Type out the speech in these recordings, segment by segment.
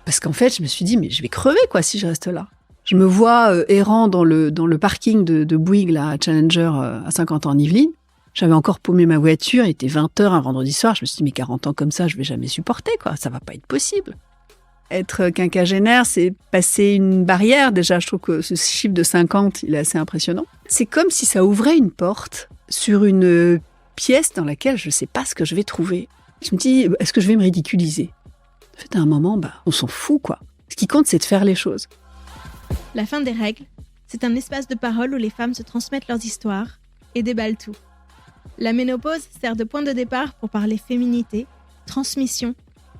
Parce qu'en fait, je me suis dit, mais je vais crever, quoi, si je reste là. Je me vois errant dans le parking de Bouygues, là, à Challenger, à 50 ans en Yvelines. J'avais encore paumé ma voiture, il était 20h un vendredi soir. Je me suis dit, mais 40 ans comme ça, je vais jamais supporter, quoi. Ça va pas être possible. Être quinquagénaire, c'est passer une barrière. Déjà, je trouve que ce chiffre de 50, il est assez impressionnant. C'est comme si ça ouvrait une porte sur une pièce dans laquelle je sais pas ce que je vais trouver. Je me dis, est-ce que je vais me ridiculiser ? En fait, à un moment, on s'en fout, quoi. Ce qui compte, c'est de faire les choses. La fin des règles, c'est un espace de parole où les femmes se transmettent leurs histoires et déballent tout. La ménopause sert de point de départ pour parler féminité, transmission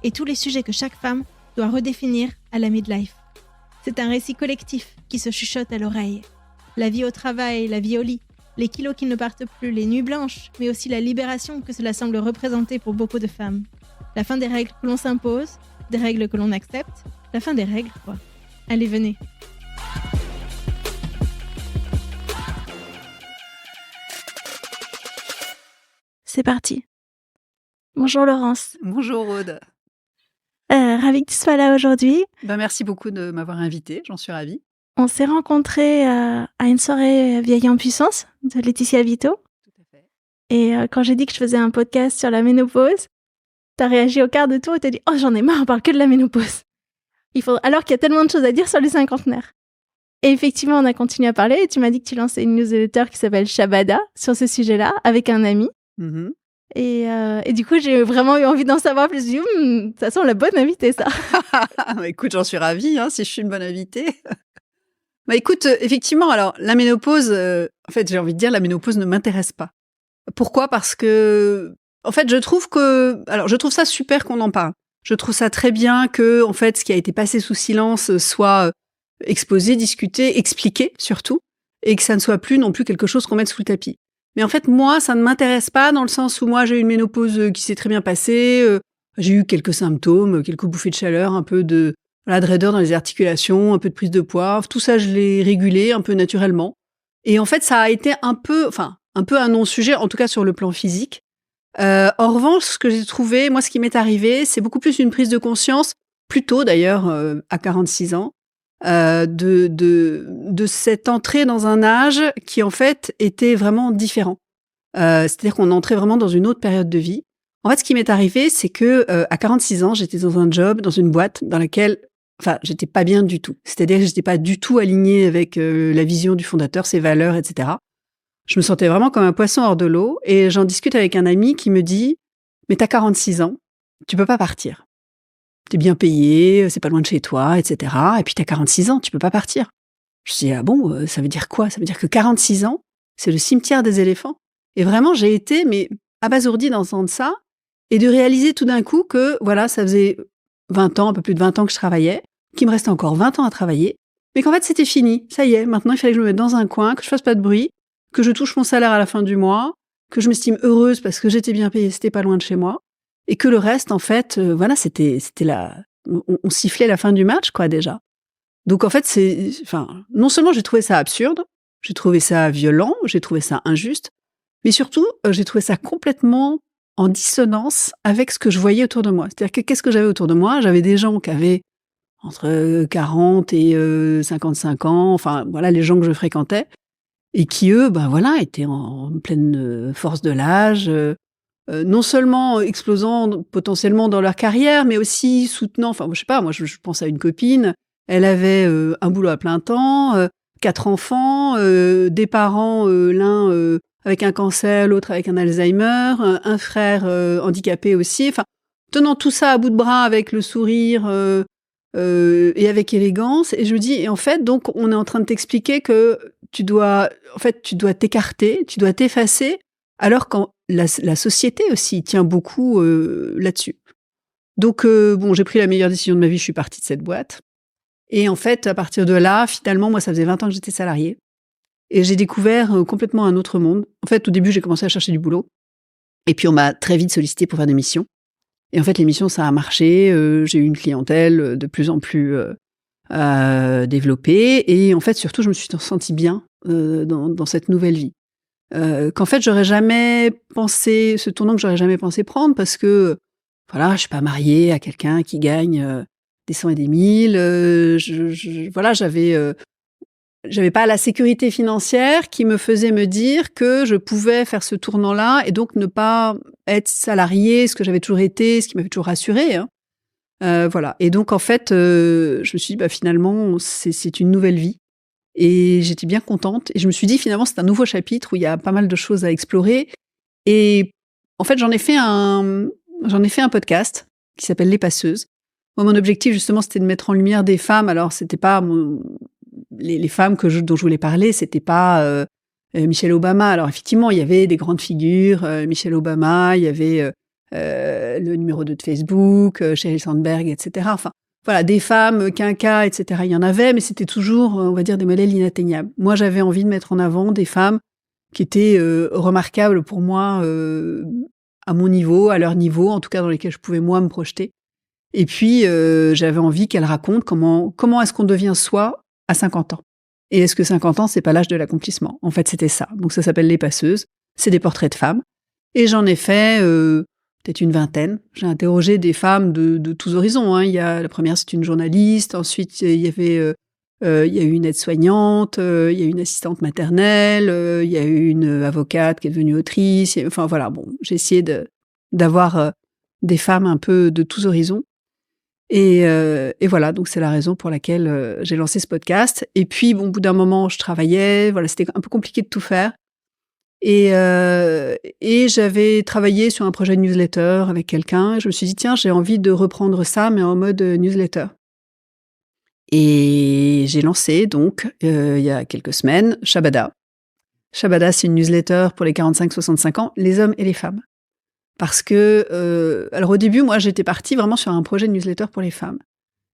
et tous les sujets que chaque femme doit redéfinir à la midlife. C'est un récit collectif qui se chuchote à l'oreille. La vie au travail, la vie au lit, les kilos qui ne partent plus, les nuits blanches, mais aussi la libération que cela semble représenter pour beaucoup de femmes. La fin des règles que l'on s'impose, des règles que l'on accepte, la fin des règles, quoi. Allez, venez. C'est parti. Bonjour Laurence. Bonjour Aude. Ravie que tu sois là aujourd'hui. Merci beaucoup de m'avoir invitée, j'en suis ravie. On s'est rencontrés à une soirée Vieille en puissance de Laetitia Vito. Tout à fait. Et quand j'ai dit que je faisais un podcast sur la ménopause, t'as réagi au quart de tour et t'as dit « Oh, j'en ai marre, on parle que de la ménopause !» Alors qu'il y a tellement de choses à dire sur les cinquantenaires. Et effectivement, on a continué à parler et tu m'as dit que tu lançais une newsletter qui s'appelle Shabada sur ce sujet-là avec un ami. Mm-hmm. Et du coup, j'ai vraiment eu envie d'en savoir plus. Je me suis dit, ça sent la bonne invitée, ça. Écoute, j'en suis ravie, si je suis une bonne invitée. Écoute, effectivement, alors, la ménopause, en fait, j'ai envie de dire, la ménopause ne m'intéresse pas. Pourquoi ? Parce que, en fait, je trouve ça super qu'on en parle. Je trouve ça très bien que, en fait, ce qui a été passé sous silence soit exposé, discuté, expliqué, surtout, et que ça ne soit plus non plus quelque chose qu'on mette sous le tapis. Mais en fait, moi, ça ne m'intéresse pas dans le sens où moi, j'ai eu une ménopause qui s'est très bien passée. J'ai eu quelques symptômes, quelques bouffées de chaleur, un peu de raideur dans les articulations, un peu de prise de poids. Tout ça, je l'ai régulé un peu naturellement. Et en fait, ça a été un peu un non-sujet, en tout cas sur le plan physique. En revanche, ce que j'ai trouvé, moi, ce qui m'est arrivé, c'est beaucoup plus une prise de conscience, plus tôt d'ailleurs, à 46 ans, de cette entrée dans un âge qui en fait était vraiment différent. C'est-à-dire qu'on entrait vraiment dans une autre période de vie. En fait, ce qui m'est arrivé, c'est que à 46 ans, j'étais dans un job, dans une boîte dans laquelle, j'étais pas bien du tout. C'est-à-dire que j'étais pas du tout alignée avec la vision du fondateur, ses valeurs, etc. Je me sentais vraiment comme un poisson hors de l'eau et j'en discute avec un ami qui me dit « Mais t'as 46 ans, tu peux pas partir. T'es bien payé, c'est pas loin de chez toi, etc. Et puis t'as 46 ans, tu peux pas partir. » Je dis « Ah bon, ça veut dire quoi ? Ça veut dire que 46 ans, c'est le cimetière des éléphants ?» Et vraiment, j'ai été abasourdie d'entendre ça et de réaliser tout d'un coup que, voilà, ça faisait 20 ans, un peu plus de 20 ans que je travaillais, qu'il me restait encore 20 ans à travailler, mais qu'en fait, c'était fini. Ça y est, maintenant, il fallait que je me mette dans un coin, que je fasse pas de bruit, que je touche mon salaire à la fin du mois, que je m'estime heureuse parce que j'étais bien payée, c'était pas loin de chez moi, et que le reste, en fait, c'était on sifflait la fin du match, quoi, déjà. Donc, en fait, non seulement j'ai trouvé ça absurde, j'ai trouvé ça violent, j'ai trouvé ça injuste, mais surtout, j'ai trouvé ça complètement en dissonance avec ce que je voyais autour de moi. C'est-à-dire que qu'est-ce que j'avais autour de moi ? J'avais des gens qui avaient entre 40 et 55 ans, les gens que je fréquentais, et qui, eux, étaient en pleine force de l'âge, non seulement explosant potentiellement dans leur carrière, mais aussi soutenant, je sais pas, moi, je pense à une copine, elle avait un boulot à plein temps, 4 enfants, des parents, l'un avec un cancer, l'autre avec un Alzheimer, un frère handicapé aussi, tenant tout ça à bout de bras avec le sourire et avec élégance. Et je me dis, et en fait, donc, on est en train de t'expliquer que tu dois t'écarter, tu dois t'effacer, alors que la société aussi tient beaucoup là-dessus. Donc, j'ai pris la meilleure décision de ma vie, je suis partie de cette boîte. Et en fait, à partir de là, finalement, moi, ça faisait 20 ans que j'étais salariée. Et j'ai découvert complètement un autre monde. En fait, au début, j'ai commencé à chercher du boulot. Et puis, on m'a très vite sollicité pour faire des missions. Et en fait, les missions, ça a marché. J'ai eu une clientèle de plus en plus développée. Et en fait, surtout, je me suis sentie bien dans cette nouvelle vie. qu'en fait, j'aurais jamais pensé, ce tournant que j'aurais jamais pensé prendre parce que, voilà, je suis pas mariée à quelqu'un qui gagne des cents et des mille. Voilà, j'avais pas la sécurité financière qui me faisait me dire que je pouvais faire ce tournant-là et donc ne pas être salariée, ce que j'avais toujours été, ce qui m'avait toujours rassurée, hein. Voilà. Et donc, en fait, je me suis dit, bah, finalement, c'est une nouvelle vie. Et j'étais bien contente. Et je me suis dit, finalement, c'est un nouveau chapitre où il y a pas mal de choses à explorer. Et en fait, j'en ai fait un podcast qui s'appelle Les Passeuses. Moi, mon objectif, justement, c'était de mettre en lumière des femmes. Alors, c'était pas les femmes dont je voulais parler, c'était pas Michelle Obama. Alors, effectivement, il y avait des grandes figures, Michelle Obama, il y avait le numéro 2 de Facebook, Sheryl Sandberg, etc. Enfin, voilà, des femmes, quinquas, etc. Il y en avait, mais c'était toujours, on va dire, des modèles inatteignables. Moi, j'avais envie de mettre en avant des femmes qui étaient remarquables pour moi, à mon niveau, à leur niveau, en tout cas dans lesquelles je pouvais, moi, me projeter. Et puis, j'avais envie qu'elles racontent comment est-ce qu'on devient soi à 50 ans. Et est-ce que 50 ans, c'est pas l'âge de l'accomplissement? En fait, c'était ça. Donc, ça s'appelle Les Passeuses. C'est des portraits de femmes. Et j'en ai fait peut-être une vingtaine. J'ai interrogé des femmes de tous horizons, hein. La première, c'est une journaliste. Ensuite, il y a eu une aide-soignante, il y a eu une assistante maternelle, il y a eu une avocate qui est devenue autrice. Enfin, voilà, bon, j'ai essayé d'avoir des femmes un peu de tous horizons. Et voilà, donc c'est la raison pour laquelle j'ai lancé ce podcast. Et puis, bon, au bout d'un moment, je travaillais. Voilà, c'était un peu compliqué de tout faire. Et j'avais travaillé sur un projet de newsletter avec quelqu'un. Je me suis dit, tiens, j'ai envie de reprendre ça, mais en mode newsletter. Et j'ai lancé, donc, il y a quelques semaines, Shabada. Shabada, c'est une newsletter pour les 45-65 ans, les hommes et les femmes. Parce que, alors au début, moi, j'étais partie vraiment sur un projet de newsletter pour les femmes.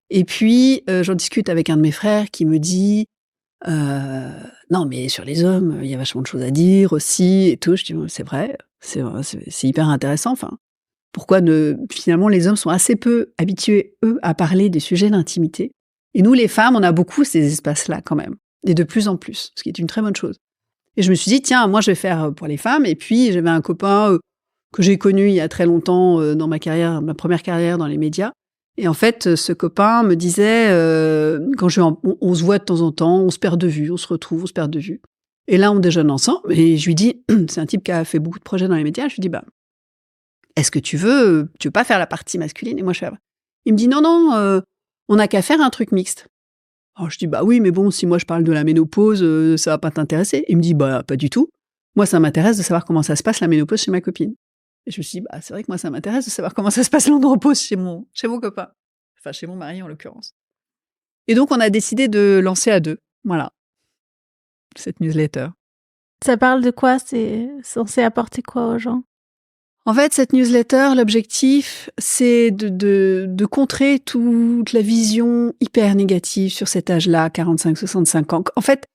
Et puis, j'en discute avec un de mes frères qui me dit... non, mais sur les hommes, il y a vachement de choses à dire aussi et tout. Je dis, c'est vrai, c'est hyper intéressant. Enfin, finalement, les hommes sont assez peu habitués, eux, à parler des sujets d'intimité. Et nous, les femmes, on a beaucoup ces espaces-là quand même. Et de plus en plus, ce qui est une très bonne chose. Et je me suis dit, tiens, moi, je vais faire pour les femmes. Et puis, j'avais un copain que j'ai connu il y a très longtemps dans ma première carrière dans les médias. Et en fait, ce copain me disait, quand on se voit de temps en temps, on se perd de vue, on se retrouve, on se perd de vue. Et là, on déjeune ensemble, et je lui dis, c'est un type qui a fait beaucoup de projets dans les médias, je lui dis, bah, est-ce que tu veux pas faire la partie masculine? Et moi, je fais, il me dit, non, on n'a qu'à faire un truc mixte. Alors, je dis, bah oui, mais bon, si moi je parle de la ménopause, ça va pas t'intéresser. Il me dit, bah, pas du tout. Moi, ça m'intéresse de savoir comment ça se passe la ménopause chez ma copine. Et je me suis dit, bah, c'est vrai que moi, ça m'intéresse de savoir comment ça se passe l'andropause chez mon copain. Enfin, chez mon mari, en l'occurrence. Et donc, on a décidé de lancer à deux. Voilà. Cette newsletter. Ça parle de quoi? C'est censé apporter quoi aux gens? En fait, cette newsletter, l'objectif, c'est de contrer toute la vision hyper négative sur cet âge-là, 45-65 ans. En fait,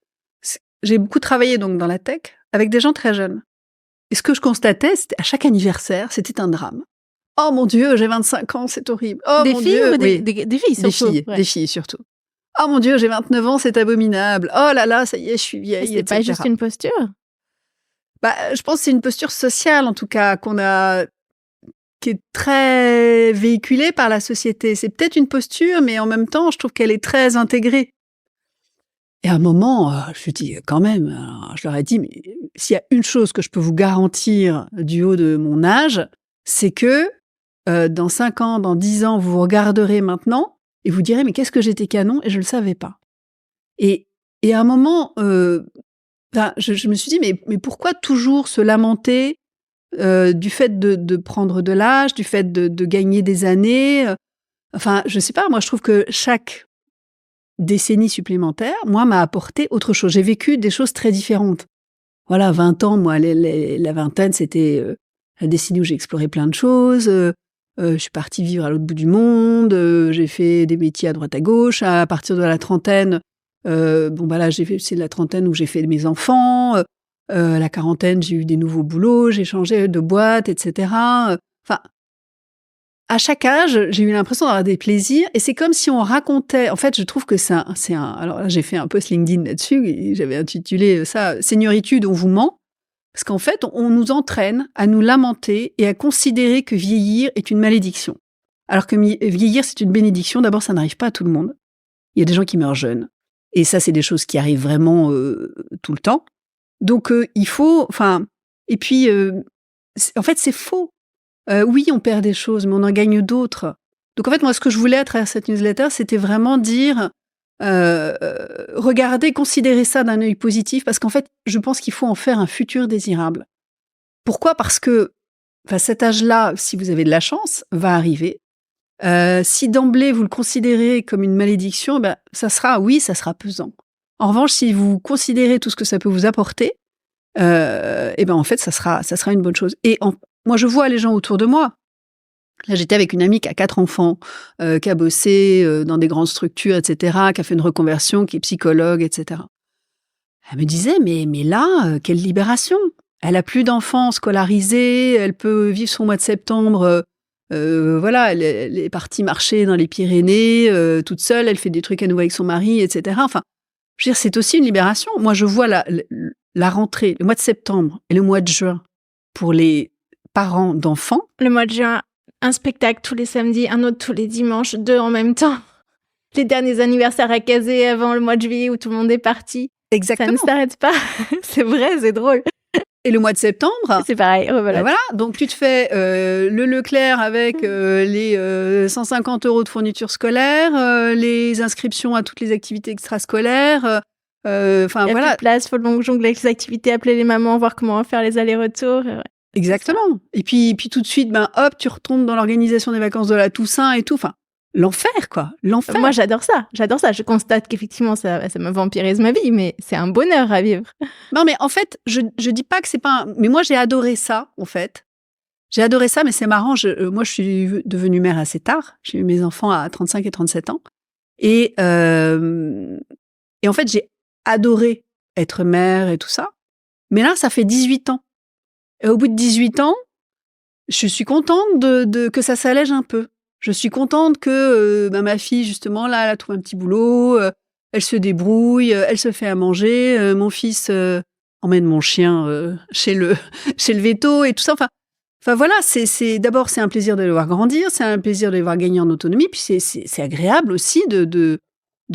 j'ai beaucoup travaillé donc dans la tech avec des gens très jeunes. Et ce que je constatais, c'était à chaque anniversaire, c'était un drame. Oh mon Dieu, j'ai 25 ans, c'est horrible. Oh des mon filles Dieu, ou des filles surtout? Des filles surtout. Oh mon Dieu, j'ai 29 ans, c'est abominable. Oh là là, ça y est, je suis vieille, c'est pas juste une posture? Bah, je pense que c'est une posture sociale, en tout cas, qui est très véhiculée par la société. C'est peut-être une posture, mais en même temps, je trouve qu'elle est très intégrée. Et à un moment, je me dis, quand même, je leur ai dit, mais s'il y a une chose que je peux vous garantir du haut de mon âge, c'est que dans 5 ans, dans 10 ans, vous regarderez maintenant et vous direz, mais qu'est-ce que j'étais canon et je ne le savais pas. Et à un moment, je me suis dit, mais pourquoi toujours se lamenter du fait de prendre de l'âge, du fait de gagner des années Enfin, je ne sais pas, moi je trouve que chaque décennie supplémentaire, moi, m'a apporté autre chose. J'ai vécu des choses très différentes. Voilà, 20 ans, moi, la vingtaine, c'était la décennie où j'ai exploré plein de choses. Je suis partie vivre à l'autre bout du monde. J'ai fait des métiers à droite à gauche. À partir de la trentaine, là, c'est la trentaine où j'ai fait mes enfants. La quarantaine, j'ai eu des nouveaux boulots. J'ai changé de boîte, etc. Enfin, à chaque âge, j'ai eu l'impression d'avoir des plaisirs et c'est comme si on racontait. En fait, je trouve que alors là, j'ai fait un post LinkedIn là-dessus et j'avais intitulé ça « Senioritude, on vous ment ». Parce qu'en fait, on nous entraîne à nous lamenter et à considérer que vieillir est une malédiction. Alors que vieillir, c'est une bénédiction. D'abord, ça n'arrive pas à tout le monde. Il y a des gens qui meurent jeunes. Et ça, c'est des choses qui arrivent vraiment tout le temps. Donc, il faut... Et puis, en fait, c'est faux. Oui, on perd des choses, mais on en gagne d'autres. Donc, en fait, moi, ce que je voulais à travers cette newsletter, c'était vraiment dire... regardez, considérez ça d'un œil positif, parce qu'en fait, je pense qu'il faut en faire un futur désirable. Pourquoi ? Parce que cet âge-là, si vous avez de la chance, va arriver. Si d'emblée vous le considérez comme une malédiction, ça sera pesant. En revanche, si vous considérez tout ce que ça peut vous apporter, en fait, ça sera une bonne chose. Et moi, je vois les gens autour de moi. Là, j'étais avec une amie qui a 4 enfants, qui a bossé dans des grandes structures, etc., qui a fait une reconversion, qui est psychologue, etc. Elle me disait, mais là, quelle libération! Elle a plus d'enfants scolarisés, elle peut vivre son mois de septembre, elle est partie marcher dans les Pyrénées, toute seule, elle fait des trucs à nouveau avec son mari, etc. Enfin, je veux dire, c'est aussi une libération. Moi, je vois la rentrée, le mois de septembre et le mois de juin pour les parents d'enfants. Le mois de juin, un spectacle tous les samedis, un autre tous les dimanches, 2 en même temps. Les derniers anniversaires à caser avant le mois de juillet où tout le monde est parti. Exactement. Ça ne s'arrête pas. C'est vrai, c'est drôle. Et le mois de septembre, c'est pareil. Voilà. Donc tu te fais le Leclerc avec les 150 € de fourniture scolaire, les inscriptions à toutes les activités extrascolaires. Il y a plus de place, faut le jongler avec les activités, appeler les mamans, voir comment on va faire les allers-retours. Exactement. Et puis tout de suite, hop, tu retombes dans l'organisation des vacances de la Toussaint et tout. Enfin, l'enfer, quoi. L'enfer. Moi, j'adore ça. Je constate qu'effectivement, ça me vampirise ma vie, mais c'est un bonheur à vivre. Non, mais en fait, je dis pas que c'est pas mais moi, j'ai adoré ça, en fait. J'ai adoré ça, mais c'est marrant. Moi, je suis devenue mère assez tard. J'ai eu mes enfants à 35 et 37 ans. Et en fait, j'ai adoré être mère et tout ça. Mais là, ça fait 18 ans. Et au bout de 18 ans, je suis contente que ça s'allège un peu. Je suis contente que ma fille, justement, là, elle a trouvé un petit boulot, elle se débrouille, elle se fait à manger. Mon fils emmène mon chien chez le véto et tout ça. Enfin voilà, d'abord, c'est un plaisir de les voir grandir, c'est un plaisir de les voir gagner en autonomie, puis c'est agréable aussi de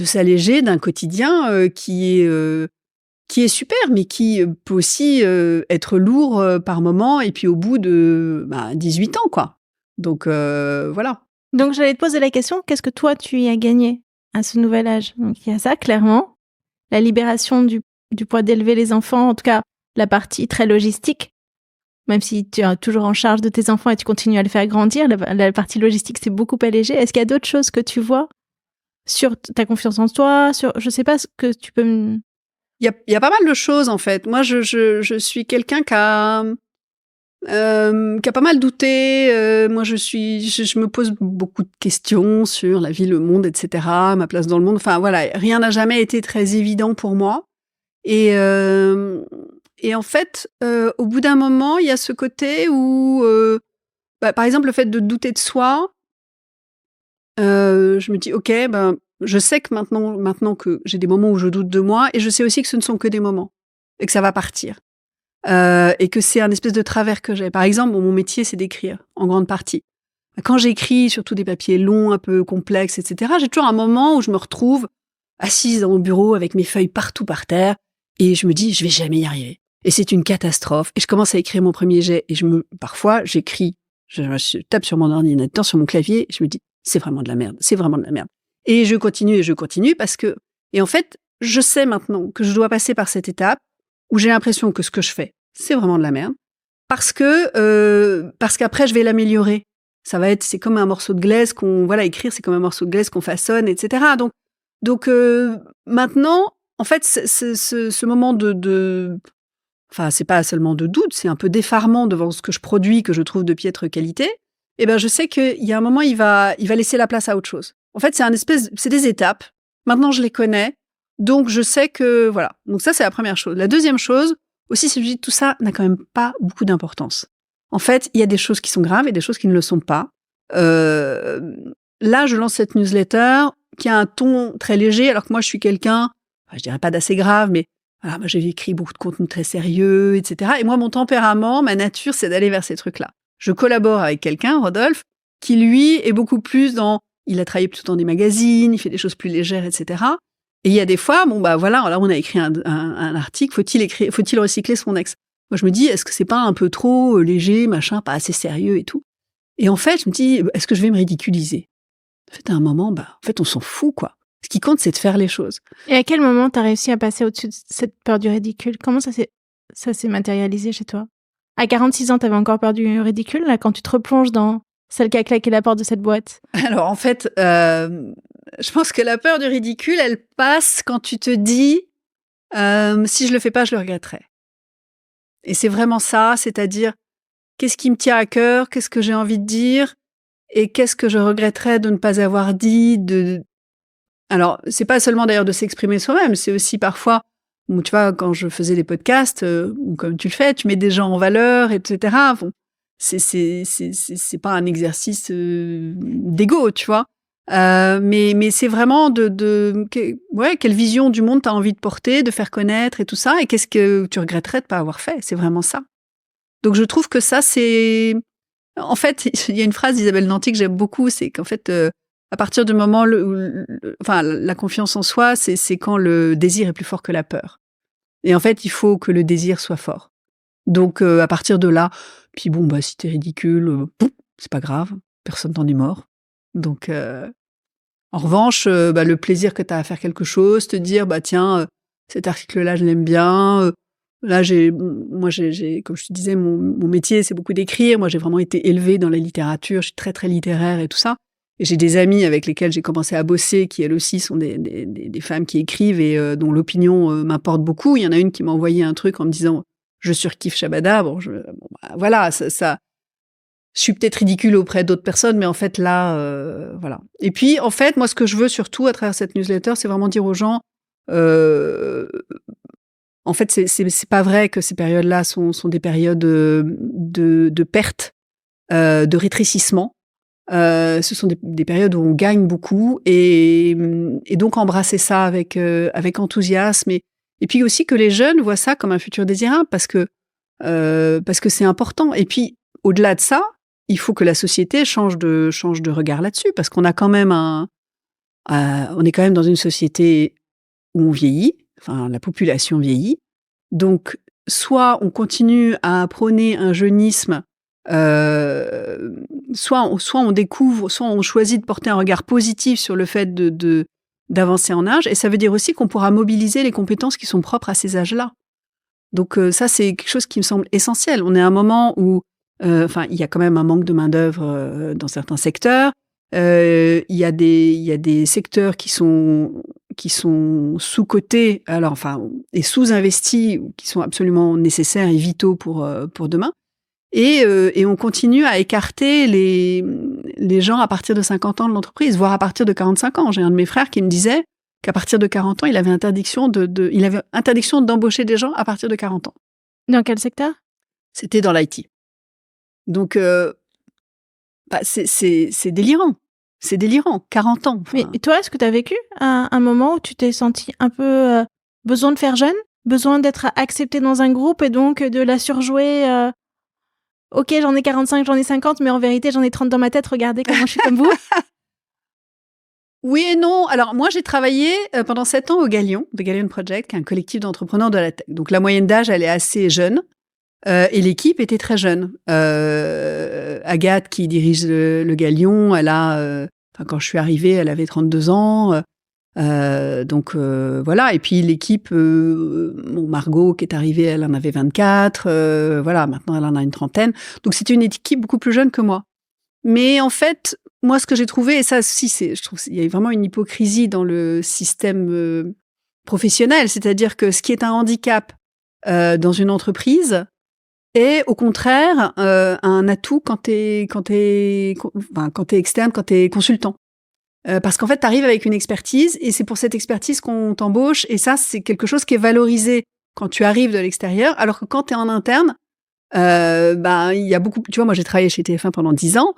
s'alléger d'un quotidien qui est super, mais qui peut aussi être lourd par moment, et puis au bout de 18 ans, quoi. Donc, voilà. Donc, j'allais te poser la question, qu'est-ce que toi, tu y as gagné à ce nouvel âge ? Donc, il y a ça, clairement. La libération du poids d'élever les enfants, en tout cas, la partie très logistique, même si tu es toujours en charge de tes enfants et tu continues à les faire grandir, la partie logistique, c'est beaucoup allégé. Est-ce qu'il y a d'autres choses que tu vois sur ta confiance en toi, je sais pas ce que tu peux me... Il y a pas mal de choses, en fait. Moi, je suis quelqu'un qui a pas mal douté. Moi, je me pose beaucoup de questions sur la vie, le monde, etc., ma place dans le monde. Enfin, voilà, rien n'a jamais été très évident pour moi. Et en fait, au bout d'un moment, il y a ce côté où, par exemple, le fait de douter de soi, je me dis, OK, je sais que maintenant que j'ai des moments où je doute de moi, et je sais aussi que ce ne sont que des moments, et que ça va partir. Et que c'est un espèce de travers que j'ai. Par exemple, mon métier, c'est d'écrire, en grande partie. Quand j'écris, surtout des papiers longs, un peu complexes, etc., j'ai toujours un moment où je me retrouve assise dans mon bureau avec mes feuilles partout par terre, et je me dis, je vais jamais y arriver. Et c'est une catastrophe. Et je commence à écrire mon premier jet, et parfois, j'écris, je tape sur mon ordinateur, sur mon clavier, et je me dis, c'est vraiment de la merde, c'est vraiment de la merde. Et je continue parce que, et en fait, je sais maintenant que je dois passer par cette étape où j'ai l'impression que ce que je fais, c'est vraiment de la merde, parce qu'après, je vais l'améliorer. C'est comme un morceau de glaise écrire, c'est comme un morceau de glaise qu'on façonne, etc. Donc, maintenant, en fait, ce moment c'est pas seulement de doute, c'est un peu d'effarement devant ce que je produis, que je trouve de piètre qualité. Je sais qu'il y a un moment, il va laisser la place à autre chose. En fait, c'est des étapes. Maintenant, je les connais. Donc, je sais que, voilà. Donc, ça, c'est la première chose. La deuxième chose, aussi, c'est que je dis, tout ça n'a quand même pas beaucoup d'importance. En fait, il y a des choses qui sont graves et des choses qui ne le sont pas. Là, je lance cette newsletter qui a un ton très léger, alors que moi, je suis quelqu'un, je dirais pas d'assez grave, mais voilà, moi, j'ai écrit beaucoup de contenu très sérieux, etc. Et moi, mon tempérament, ma nature, c'est d'aller vers ces trucs-là. Je collabore avec quelqu'un, Rodolphe, qui, lui, est beaucoup plus dans... Il a travaillé plutôt dans des magazines, il fait des choses plus légères, etc. Et il y a des fois, voilà, là, on a écrit un article, faut-il recycler son ex? Moi, je me dis, est-ce que c'est pas un peu trop léger, machin, pas assez sérieux et tout? Et en fait, je me dis, est-ce que je vais me ridiculiser? En fait, à un moment, en fait, on s'en fout, quoi. Ce qui compte, c'est de faire les choses. Et à quel moment t'as réussi à passer au-dessus de cette peur du ridicule? Comment ça s'est matérialisé chez toi? À 46 ans, t'avais encore peur du ridicule, là, quand tu te replonges dans celle qui a claqué la porte de cette boîte? Alors, en fait, je pense que la peur du ridicule, elle passe quand tu te dis, si je le fais pas, je le regretterai. Et c'est vraiment ça, c'est-à-dire, qu'est-ce qui me tient à cœur? Qu'est-ce que j'ai envie de dire? Et qu'est-ce que je regretterais de ne pas avoir dit? Alors, c'est pas seulement d'ailleurs de s'exprimer soi-même, c'est aussi parfois, tu vois, quand je faisais des podcasts, ou comme tu le fais, tu mets des gens en valeur, etc. Bon, c'est pas un exercice d'ego, tu vois. Mais c'est vraiment quelle vision du monde t'as envie de porter, de faire connaître et tout ça, et qu'est-ce que tu regretterais de pas avoir fait. C'est vraiment ça. Donc je trouve que ça, c'est... En fait, il y a une phrase d'Isabelle Nanty que j'aime beaucoup, c'est qu'en fait, à partir du moment la confiance en soi, c'est quand le désir est plus fort que la peur. Et en fait, il faut que le désir soit fort. Donc, à partir de là, puis si t'es ridicule, c'est pas grave, personne t'en est mort. Donc, en revanche, le plaisir que t'as à faire quelque chose, te dire, tiens, cet article-là, je l'aime bien. Là, comme je te disais, mon métier, c'est beaucoup d'écrire. Moi, j'ai vraiment été élevée dans la littérature. Je suis très, très littéraire et tout ça. Et j'ai des amies avec lesquelles j'ai commencé à bosser, qui elles aussi sont des femmes qui écrivent et dont l'opinion m'importe beaucoup. Il y en a une qui m'a envoyé un truc en me disant « Je surkiffe Shabada ». Voilà, ça. Je suis peut-être ridicule auprès d'autres personnes, mais en fait, là, voilà. Et puis, en fait, moi, ce que je veux surtout à travers cette newsletter, c'est vraiment dire aux gens... En fait, c'est pas vrai que ces périodes-là sont des périodes de perte, de rétrécissement. Ce sont des périodes où on gagne beaucoup et donc embrasser ça avec enthousiasme et puis aussi que les jeunes voient ça comme un futur désirable parce que c'est important. Et puis au-delà de ça, il faut que la société change de regard là-dessus parce qu'on a quand même on est quand même dans une société où on vieillit. Enfin, la population vieillit. Donc, soit on continue à prôner un jeunisme, soit on découvre, soit on choisit de porter un regard positif sur le fait d'avancer en âge. Et ça veut dire aussi qu'on pourra mobiliser les compétences qui sont propres à ces âges-là. Donc, ça, c'est quelque chose qui me semble essentiel. On est à un moment où, il y a quand même un manque de main-d'œuvre dans certains secteurs. Il y a des secteurs qui sont sous-cotés, et sous-investis, qui sont absolument nécessaires et vitaux pour demain. Et on continue à écarter les gens à partir de 50 ans de l'entreprise, voire à partir de 45 ans. J'ai un de mes frères qui me disait qu'à partir de 40 ans, il avait interdiction d'embaucher des gens à partir de 40 ans. Dans quel secteur? C'était dans l'IT. Donc, c'est délirant. C'est délirant, 40 ans. Mais toi, est-ce que tu as vécu un moment où tu t'es senti un peu besoin de faire jeune, besoin d'être accepté dans un groupe et donc de la surjouer Ok, j'en ai 45, j'en ai 50, mais en vérité, j'en ai 30 dans ma tête, regardez comment je suis comme vous. Oui et non. Alors, moi, j'ai travaillé pendant 7 ans au Galion, The Galion Project, qui est un collectif d'entrepreneurs de la tech. Donc, la moyenne d'âge, elle est assez jeune. Et l'équipe était très jeune. Agathe, qui dirige le Galion, quand je suis arrivée, elle avait 32 ans. Donc voilà. Et puis l'équipe, Margot, qui est arrivée, elle en avait 24. Voilà, maintenant elle en a une trentaine. Donc c'était une équipe beaucoup plus jeune que moi. Mais en fait, moi, ce que j'ai trouvé, et ça aussi, je trouve qu'il y a vraiment une hypocrisie dans le système professionnel. C'est-à-dire que ce qui est un handicap dans une entreprise, et au contraire, un atout quand t'es externe, quand t'es consultant. Parce qu'en fait, t'arrives avec une expertise et c'est pour cette expertise qu'on t'embauche. Et ça, c'est quelque chose qui est valorisé quand tu arrives de l'extérieur. Alors que quand t'es en interne, il y a beaucoup... Tu vois, moi, j'ai travaillé chez TF1 pendant 10 ans.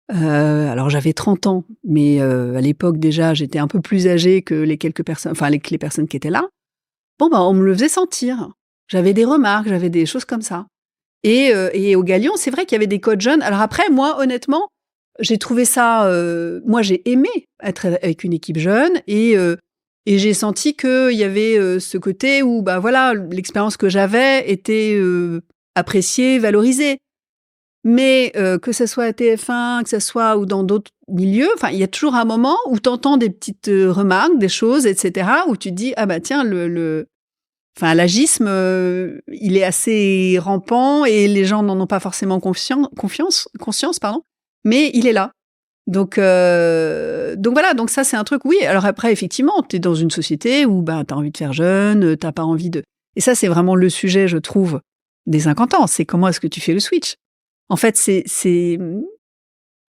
Alors, j'avais 30 ans. Mais à l'époque, déjà, j'étais un peu plus âgée que les quelques personnes, les personnes qui étaient là. on me le faisait sentir. J'avais des remarques, j'avais des choses comme ça. Et au Galion, c'est vrai qu'il y avait des coachs jeunes. Alors après, moi, honnêtement, j'ai trouvé ça... moi, j'ai aimé être avec une équipe jeune et j'ai senti qu'il y avait ce côté où, l'expérience que j'avais était appréciée, valorisée. Mais que ce soit à TF1, que ce soit ou dans d'autres milieux, il y a toujours un moment où tu entends des petites remarques, des choses, etc., où tu te dis, ah bah tiens, l'agisme, il est assez rampant et les gens n'en ont pas forcément conscience, mais il est là. Donc voilà, donc ça c'est un truc, oui. Alors après, effectivement, tu es dans une société où tu as envie de faire jeune, tu n'as pas envie de... Et ça, c'est vraiment le sujet, je trouve, des 50 ans. C'est comment est-ce que tu fais le switch ? En fait, c'est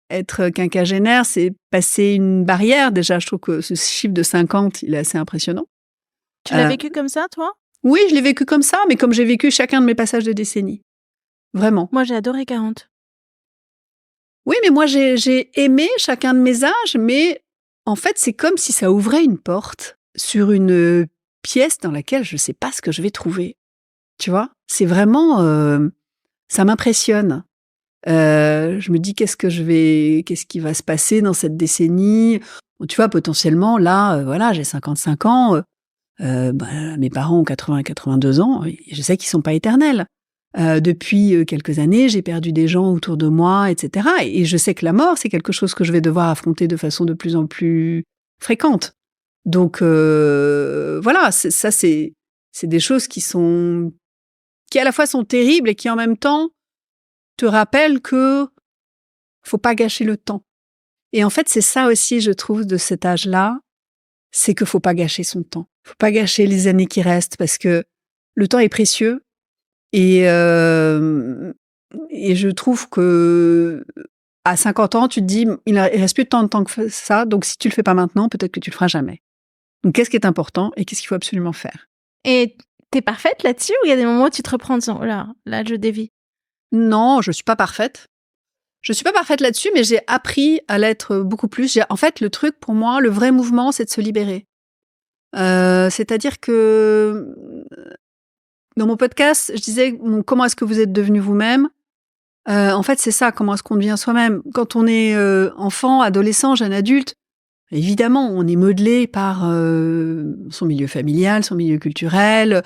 être quinquagénaire, c'est passer une barrière. Déjà, je trouve que ce chiffre de 50, il est assez impressionnant. Tu l'as vécu comme ça, toi ? Oui, je l'ai vécu comme ça, mais comme j'ai vécu chacun de mes passages de décennie. Vraiment. Moi, j'ai adoré 40. Oui, mais moi, j'ai aimé chacun de mes âges, mais en fait, c'est comme si ça ouvrait une porte sur une pièce dans laquelle je ne sais pas ce que je vais trouver. Tu vois ? C'est vraiment... ça m'impressionne. Je me dis qu'est-ce qui va se passer dans cette décennie. Bon, tu vois, potentiellement, là, j'ai 55 ans, mes parents ont 80 et 82 ans, je sais qu'ils sont pas éternels. Depuis quelques années, j'ai perdu des gens autour de moi, etc. Et je sais que la mort, c'est quelque chose que je vais devoir affronter de façon de plus en plus fréquente. Donc, voilà, c'est des choses qui à la fois sont terribles et qui en même temps te rappelle que faut pas gâcher le temps. Et en fait, c'est ça aussi, je trouve, de cet âge-là, c'est qu'il faut pas gâcher son temps. Faut pas gâcher les années qui restent parce que le temps est précieux et je trouve que à 50 ans, tu te dis, il reste plus tant de temps que ça, donc si tu le fais pas maintenant, peut-être que tu le feras jamais. Donc, qu'est-ce qui est important et qu'est-ce qu'il faut absolument faire? Et t'es parfaite là-dessus ou il y a des moments où tu te reprends en disant, oh là, je dévie? Non, je suis pas parfaite. Je suis pas parfaite là-dessus, mais j'ai appris à l'être beaucoup plus. En fait, le truc pour moi, le vrai mouvement, c'est de se libérer. C'est-à-dire que dans mon podcast, je disais comment est-ce que vous êtes devenu vous-même. En fait, c'est ça, comment est-ce qu'on devient soi-même. Quand on est enfant, adolescent, jeune adulte, évidemment, on est modelé par son milieu familial, son milieu culturel,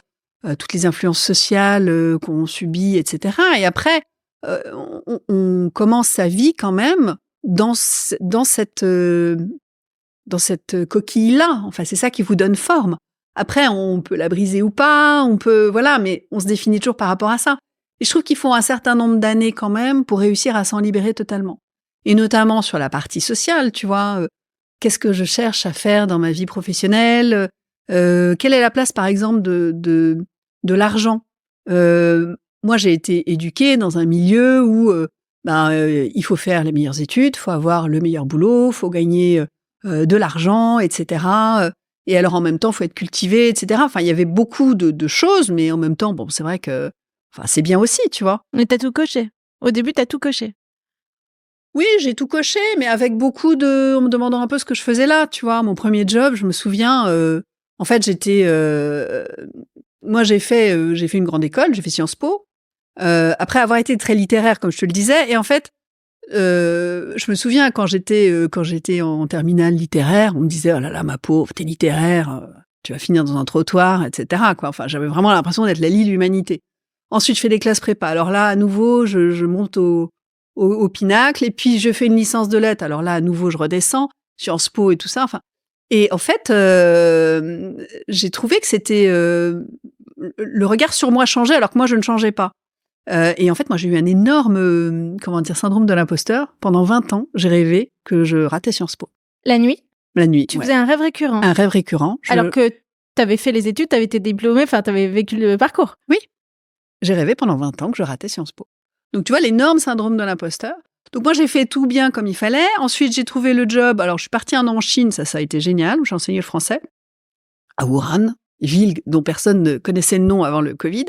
toutes les influences sociales qu'on subit, etc. Et après, on commence sa vie quand même dans cette coquille-là. Enfin, c'est ça qui vous donne forme. Après, on peut la briser ou pas, mais on se définit toujours par rapport à ça. Et je trouve qu'il faut un certain nombre d'années quand même pour réussir à s'en libérer totalement. Et notamment sur la partie sociale, tu vois. Qu'est-ce que je cherche à faire dans ma vie professionnelle? Quelle est la place, par exemple, de l'argent? Moi, j'ai été éduquée dans un milieu où il faut faire les meilleures études, il faut avoir le meilleur boulot, il faut gagner de l'argent, etc. Et alors, en même temps, il faut être cultivé, etc. Enfin, il y avait beaucoup de choses, mais en même temps, bon, c'est vrai que c'est bien aussi, tu vois. Mais t'as tout coché. Au début, t'as tout coché. Oui, j'ai tout coché, mais avec beaucoup en me demandant un peu ce que je faisais là, tu vois. Mon premier job, je me souviens, en fait, moi, j'ai fait une grande école, j'ai fait Sciences Po, après avoir été très littéraire, comme je te le disais, et en fait, je me souviens quand j'étais en terminale littéraire, on me disait, oh là là, ma pauvre, t'es littéraire, tu vas finir dans un trottoir, etc., quoi. Enfin, j'avais vraiment l'impression d'être la lie de l'humanité. Ensuite, je fais des classes prépa. Alors là, à nouveau, je monte au pinacle, et puis je fais une licence de lettres. Alors là, à nouveau, je redescends, Sciences Po et tout ça. Enfin, et en fait, j'ai trouvé que c'était le regard sur moi changeait, alors que moi, je ne changeais pas. Et en fait, moi, j'ai eu un énorme, syndrome de l'imposteur. Pendant 20 ans, j'ai rêvé que je ratais Sciences Po. La nuit? La nuit, Tu faisais un rêve récurrent? Un rêve récurrent. Alors que t'avais fait les études, t'avais été diplômée, enfin, t'avais vécu le parcours. Oui. J'ai rêvé pendant 20 ans que je ratais Sciences Po. Donc, tu vois, l'énorme syndrome de l'imposteur. Donc, moi, j'ai fait tout bien comme il fallait. Ensuite, j'ai trouvé le job. Alors, je suis partie un an en Chine. Ça a été génial. J'ai enseigné le français. À Wuhan, ville dont personne ne connaissait le nom avant le Covid.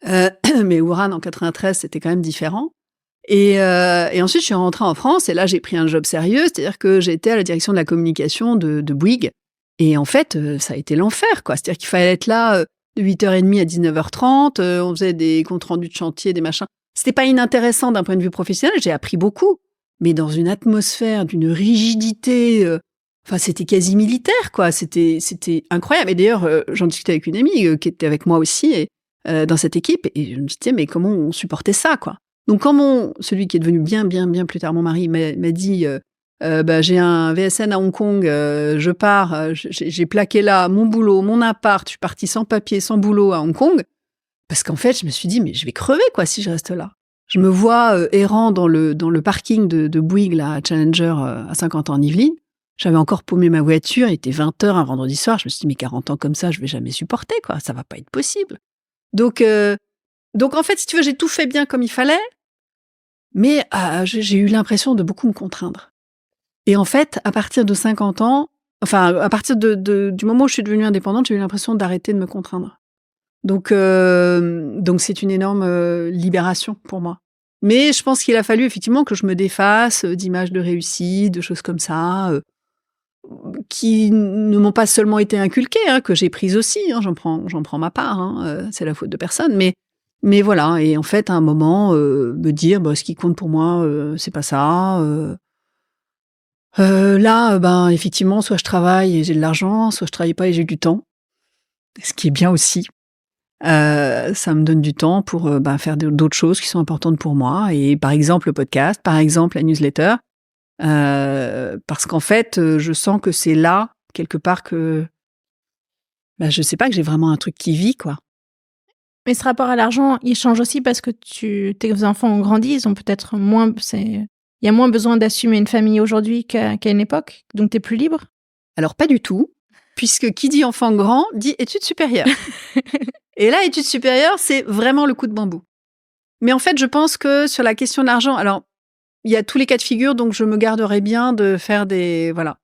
Mais Wuhan, en 93, c'était quand même différent. Et ensuite, je suis rentrée en France. Et là, j'ai pris un job sérieux. C'est-à-dire que j'étais à la direction de la communication de Bouygues. Et en fait, ça a été l'enfer, quoi. C'est-à-dire qu'il fallait être là de 8h30 à 19h30. On faisait des comptes rendus de chantier, des machins. C'était pas inintéressant d'un point de vue professionnel. J'ai appris beaucoup. Mais dans une atmosphère d'une rigidité... c'était quasi militaire, quoi. C'était incroyable. Et d'ailleurs, j'en discutais avec une amie qui était avec moi aussi dans cette équipe. Et je me disais, mais comment on supportait ça, quoi. Donc, quand celui qui est devenu bien plus tard mon mari m'a dit... j'ai un VSN à Hong Kong, je pars, j'ai plaqué là mon boulot, mon appart, je suis partie sans papier, sans boulot à Hong Kong, parce qu'en fait, je me suis dit, mais je vais crever, quoi, si je reste là. Je me vois errant dans le parking de Bouygues, là, à Challenger, à 50 ans en Yvelines. J'avais encore paumé ma voiture, il était 20h un vendredi soir, je me suis dit, mais 40 ans comme ça, je vais jamais supporter, quoi, ça va pas être possible. Donc en fait, si tu veux, j'ai tout fait bien comme il fallait, mais j'ai eu l'impression de beaucoup me contraindre. Et en fait, à partir de 50 ans, à partir du moment où je suis devenue indépendante, j'ai eu l'impression d'arrêter de me contraindre. Donc c'est une énorme libération pour moi. Mais je pense qu'il a fallu effectivement que je me défasse d'images de réussite, de choses comme ça, qui ne m'ont pas seulement été inculquées, que j'ai prises aussi. J'en prends ma part. C'est la faute de personne. Mais voilà. Et en fait, à un moment, me dire, ce qui compte pour moi, c'est pas ça. Là, effectivement, soit je travaille et j'ai de l'argent, soit je travaille pas et j'ai du temps. Ce qui est bien aussi. Ça me donne du temps pour faire d'autres choses qui sont importantes pour moi. Et par exemple, le podcast, par exemple, la newsletter. Parce qu'en fait, je sens que c'est là, quelque part, que je sais pas, que j'ai vraiment un truc qui vit, quoi. Mais ce rapport à l'argent, il change aussi parce que tes enfants ont grandi, ils ont peut-être moins... Il y a moins besoin d'assumer une famille aujourd'hui qu'à une époque, donc t'es plus libre? Alors, pas du tout, puisque qui dit enfant grand dit études supérieures. Et là, études supérieures, c'est vraiment le coup de bambou. Mais en fait, je pense que sur la question de l'argent, alors, il y a tous les cas de figure, donc je me garderai bien de faire des... Voilà.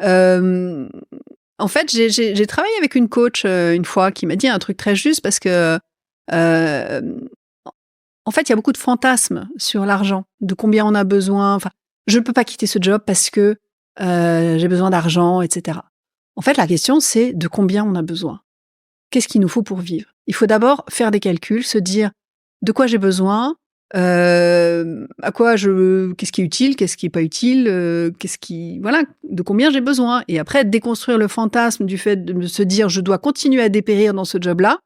En fait, j'ai travaillé avec une coach une fois qui m'a dit un truc très juste, parce que... En fait, il y a beaucoup de fantasmes sur l'argent, de combien on a besoin. Enfin, je ne peux pas quitter ce job parce que j'ai besoin d'argent, etc. En fait, la question, c'est de combien on a besoin. Qu'est-ce qu'il nous faut pour vivre? Il faut d'abord faire des calculs, se dire de quoi j'ai besoin, qu'est-ce qui est utile, qu'est-ce qui est pas utile, de combien j'ai besoin. Et après, déconstruire le fantasme du fait de se dire je dois continuer à dépérir dans ce job-là,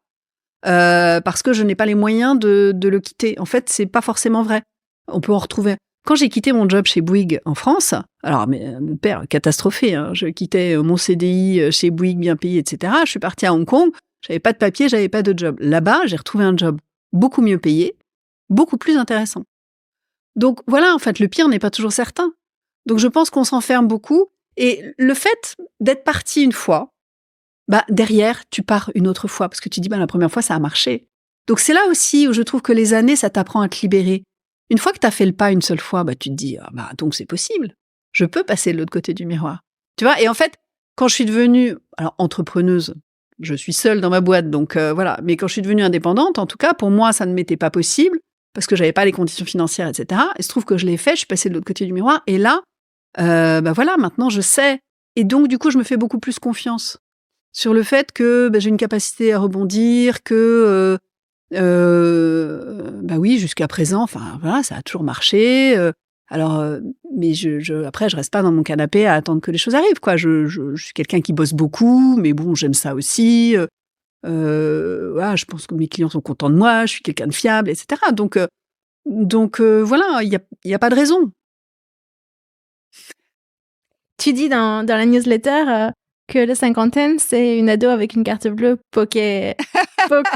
parce que je n'ai pas les moyens de le quitter. En fait, c'est pas forcément vrai. On peut en retrouver. Quand j'ai quitté mon job chez Bouygues en France, alors mon père, catastrophé, je quittais mon CDI chez Bouygues, bien payé, etc. Je suis partie à Hong Kong, j'avais pas de papier, j'avais pas de job. Là-bas, j'ai retrouvé un job beaucoup mieux payé, beaucoup plus intéressant. Donc voilà, en fait, le pire n'est pas toujours certain. Donc je pense qu'on s'enferme beaucoup. Et le fait d'être parti une fois, derrière, tu pars une autre fois, parce que tu dis, la première fois, ça a marché. Donc c'est là aussi où je trouve que les années, ça t'apprend à te libérer. Une fois que tu as fait le pas une seule fois, tu te dis, donc c'est possible. Je peux passer de l'autre côté du miroir. Tu vois? Et en fait, quand je suis devenue, alors entrepreneuse, je suis seule dans ma boîte, donc voilà. Mais quand je suis devenue indépendante, en tout cas, pour moi, ça ne m'était pas possible, parce que j'avais pas les conditions financières, etc. Et il se trouve que je l'ai fait, je suis passée de l'autre côté du miroir, et là, voilà, maintenant je sais. Et donc, du coup, je me fais beaucoup plus confiance sur le fait que j'ai une capacité à rebondir, que oui, jusqu'à présent, voilà, ça a toujours marché. Mais après, je reste pas dans mon canapé à attendre que les choses arrivent, quoi. Je suis quelqu'un qui bosse beaucoup, mais bon, j'aime ça aussi. Voilà, je pense que mes clients sont contents de moi, je suis quelqu'un de fiable, etc. Donc voilà, il y a pas de raison. Tu dis dans la newsletter que la cinquantaine, c'est une ado avec une carte bleue poke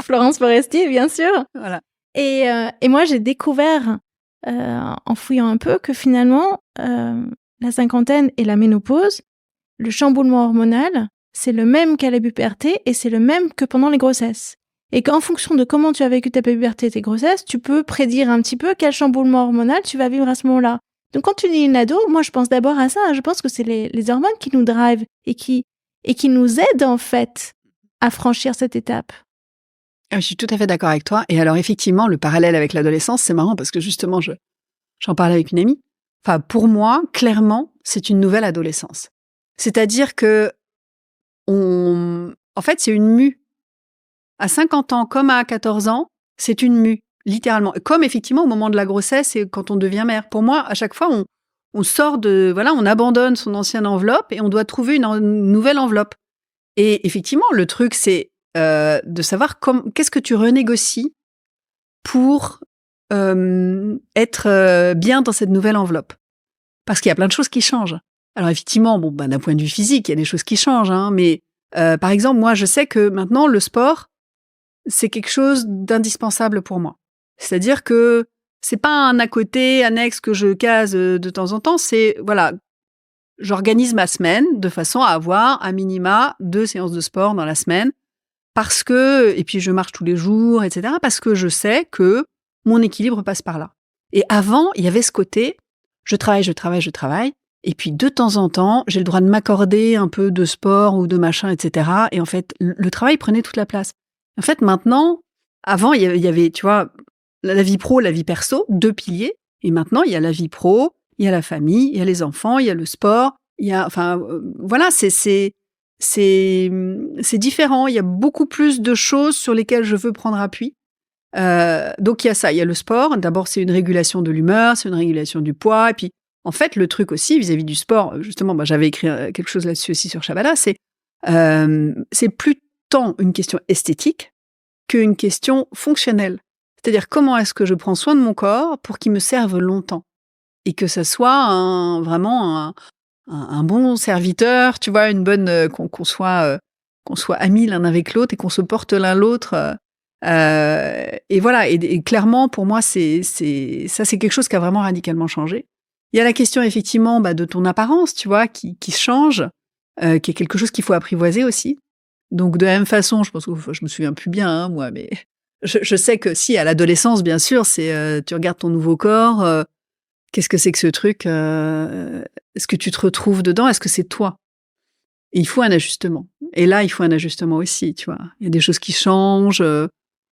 Florence Foresti, bien sûr. Voilà. Et moi, j'ai découvert, en fouillant un peu, que finalement, la cinquantaine et la ménopause, le chamboulement hormonal, c'est le même qu'à la puberté et c'est le même que pendant les grossesses. Et qu'en fonction de comment tu as vécu ta puberté et tes grossesses, tu peux prédire un petit peu quel chamboulement hormonal tu vas vivre à ce moment-là. Donc quand tu dis une ado, moi je pense d'abord à ça. Je pense que c'est les hormones qui nous drivent et qui nous aident en fait à franchir cette étape. Je suis tout à fait d'accord avec toi. Et alors effectivement, le parallèle avec l'adolescence, c'est marrant parce que justement, j'en parlais avec une amie. Pour moi, clairement, c'est une nouvelle adolescence. C'est-à-dire que en fait, c'est une mue. À 50 ans, comme à 14 ans, c'est une mue, littéralement. Comme effectivement au moment de la grossesse et quand on devient mère. Pour moi, à chaque fois, on sort on abandonne son ancienne enveloppe et on doit trouver une nouvelle enveloppe. Et effectivement, le truc, c'est de savoir qu'est-ce que tu renégocies pour être bien dans cette nouvelle enveloppe. Parce qu'il y a plein de choses qui changent. Alors effectivement, d'un point de vue physique, il y a des choses qui changent, hein, mais par exemple, moi, je sais que maintenant, le sport, c'est quelque chose d'indispensable pour moi. C'est-à-dire que c'est pas un à côté annexe que je case de temps en temps, c'est, j'organise ma semaine de façon à avoir à minima 2 séances de sport dans la semaine et puis je marche tous les jours, etc., parce que je sais que mon équilibre passe par là. Et avant, il y avait ce côté, je travaille, et puis de temps en temps, j'ai le droit de m'accorder un peu de sport ou de machin, etc. Et en fait, le travail prenait toute la place. En fait, maintenant, avant, il y avait, tu vois, la vie pro, la vie perso, 2 piliers. Et maintenant, il y a la vie pro, il y a la famille, il y a les enfants, il y a le sport, c'est différent. Il y a beaucoup plus de choses sur lesquelles je veux prendre appui. Donc il y a ça, il y a le sport. D'abord, c'est une régulation de l'humeur, c'est une régulation du poids. Et puis, en fait, le truc aussi vis-à-vis du sport, justement, j'avais écrit quelque chose là-dessus aussi sur Shabala, c'est plus tant une question esthétique qu'une question fonctionnelle. C'est-à-dire, comment est-ce que je prends soin de mon corps pour qu'il me serve longtemps et que ça soit vraiment un bon serviteur, tu vois, une bonne qu'on soit amis l'un avec l'autre et qu'on se porte l'un l'autre. Et voilà, et clairement, pour moi, c'est quelque chose qui a vraiment radicalement changé. Il y a la question, effectivement, de ton apparence, tu vois, qui change, qui est quelque chose qu'il faut apprivoiser aussi. Donc, de la même façon, je pense que je me souviens plus bien, hein, moi, mais je sais que si, à l'adolescence, bien sûr, c'est tu regardes ton nouveau corps, qu'est-ce que c'est que ce truc est-ce que tu te retrouves dedans? Est-ce que c'est toi? Et il faut un ajustement. Et là, il faut un ajustement aussi, tu vois. Il y a des choses qui changent.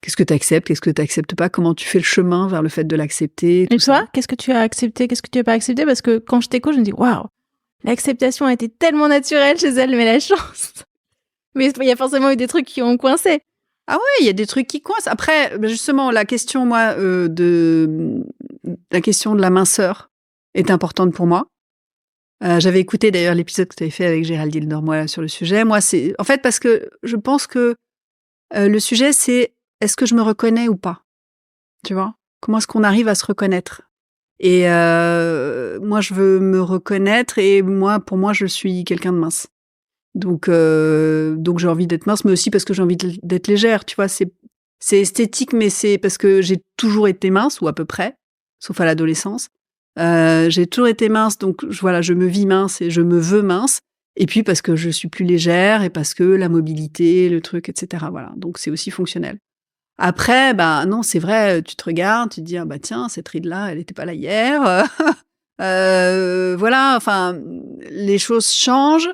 Qu'est-ce que tu acceptes? Qu'est-ce que tu n'acceptes pas? Comment tu fais le chemin vers le fait de l'accepter? Et toi, qu'est-ce que tu as accepté? Qu'est-ce que tu n'as pas accepté? Parce que quand je t'écoute, je me dis, waouh, l'acceptation a été tellement naturelle chez elle, mais la chance. Mais il y a forcément eu des trucs qui ont coincé. Ah ouais, il y a des trucs qui coincent. Après, justement, la question, de la minceur est importante pour moi. J'avais écouté d'ailleurs l'épisode que tu avais fait avec Géraldine Dormois sur le sujet. Moi, c'est en fait parce que je pense que le sujet, c'est est-ce que je me reconnais ou pas? Tu vois? Comment est-ce qu'on arrive à se reconnaître? Et moi, je veux me reconnaître et pour moi, je suis quelqu'un de mince. Donc j'ai envie d'être mince, mais aussi parce que j'ai envie d'être légère, tu vois? C'est esthétique, mais c'est parce que j'ai toujours été mince, ou à peu près, sauf à l'adolescence. J'ai toujours été mince, donc je me vis mince et je me veux mince. Et puis parce que je suis plus légère et parce que la mobilité, le truc, etc. Voilà, donc c'est aussi fonctionnel. Après, non, c'est vrai, tu te regardes, tu te dis, ah tiens, cette ride-là, elle n'était pas là hier. Voilà, enfin, les choses changent.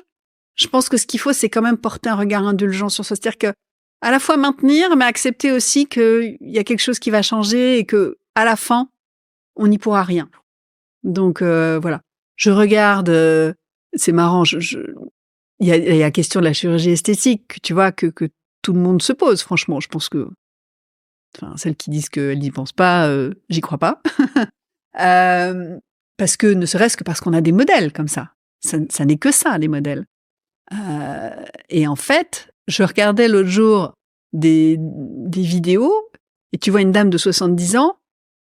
Je pense que ce qu'il faut, c'est quand même porter un regard indulgent sur ça. C'est-à-dire que, à la fois maintenir, mais accepter aussi qu'il y a quelque chose qui va changer et que, à la fin, on n'y pourra rien. Donc, voilà. Je regarde, c'est marrant, il y a la question de la chirurgie esthétique, tu vois, que tout le monde se pose, franchement. Je pense que, celles qui disent qu'elles n'y pensent pas, j'y crois pas. Parce que, ne serait-ce que parce qu'on a des modèles comme ça. Ça n'est que ça, les modèles. Et en fait, je regardais l'autre jour des vidéos et tu vois une dame de 70 ans,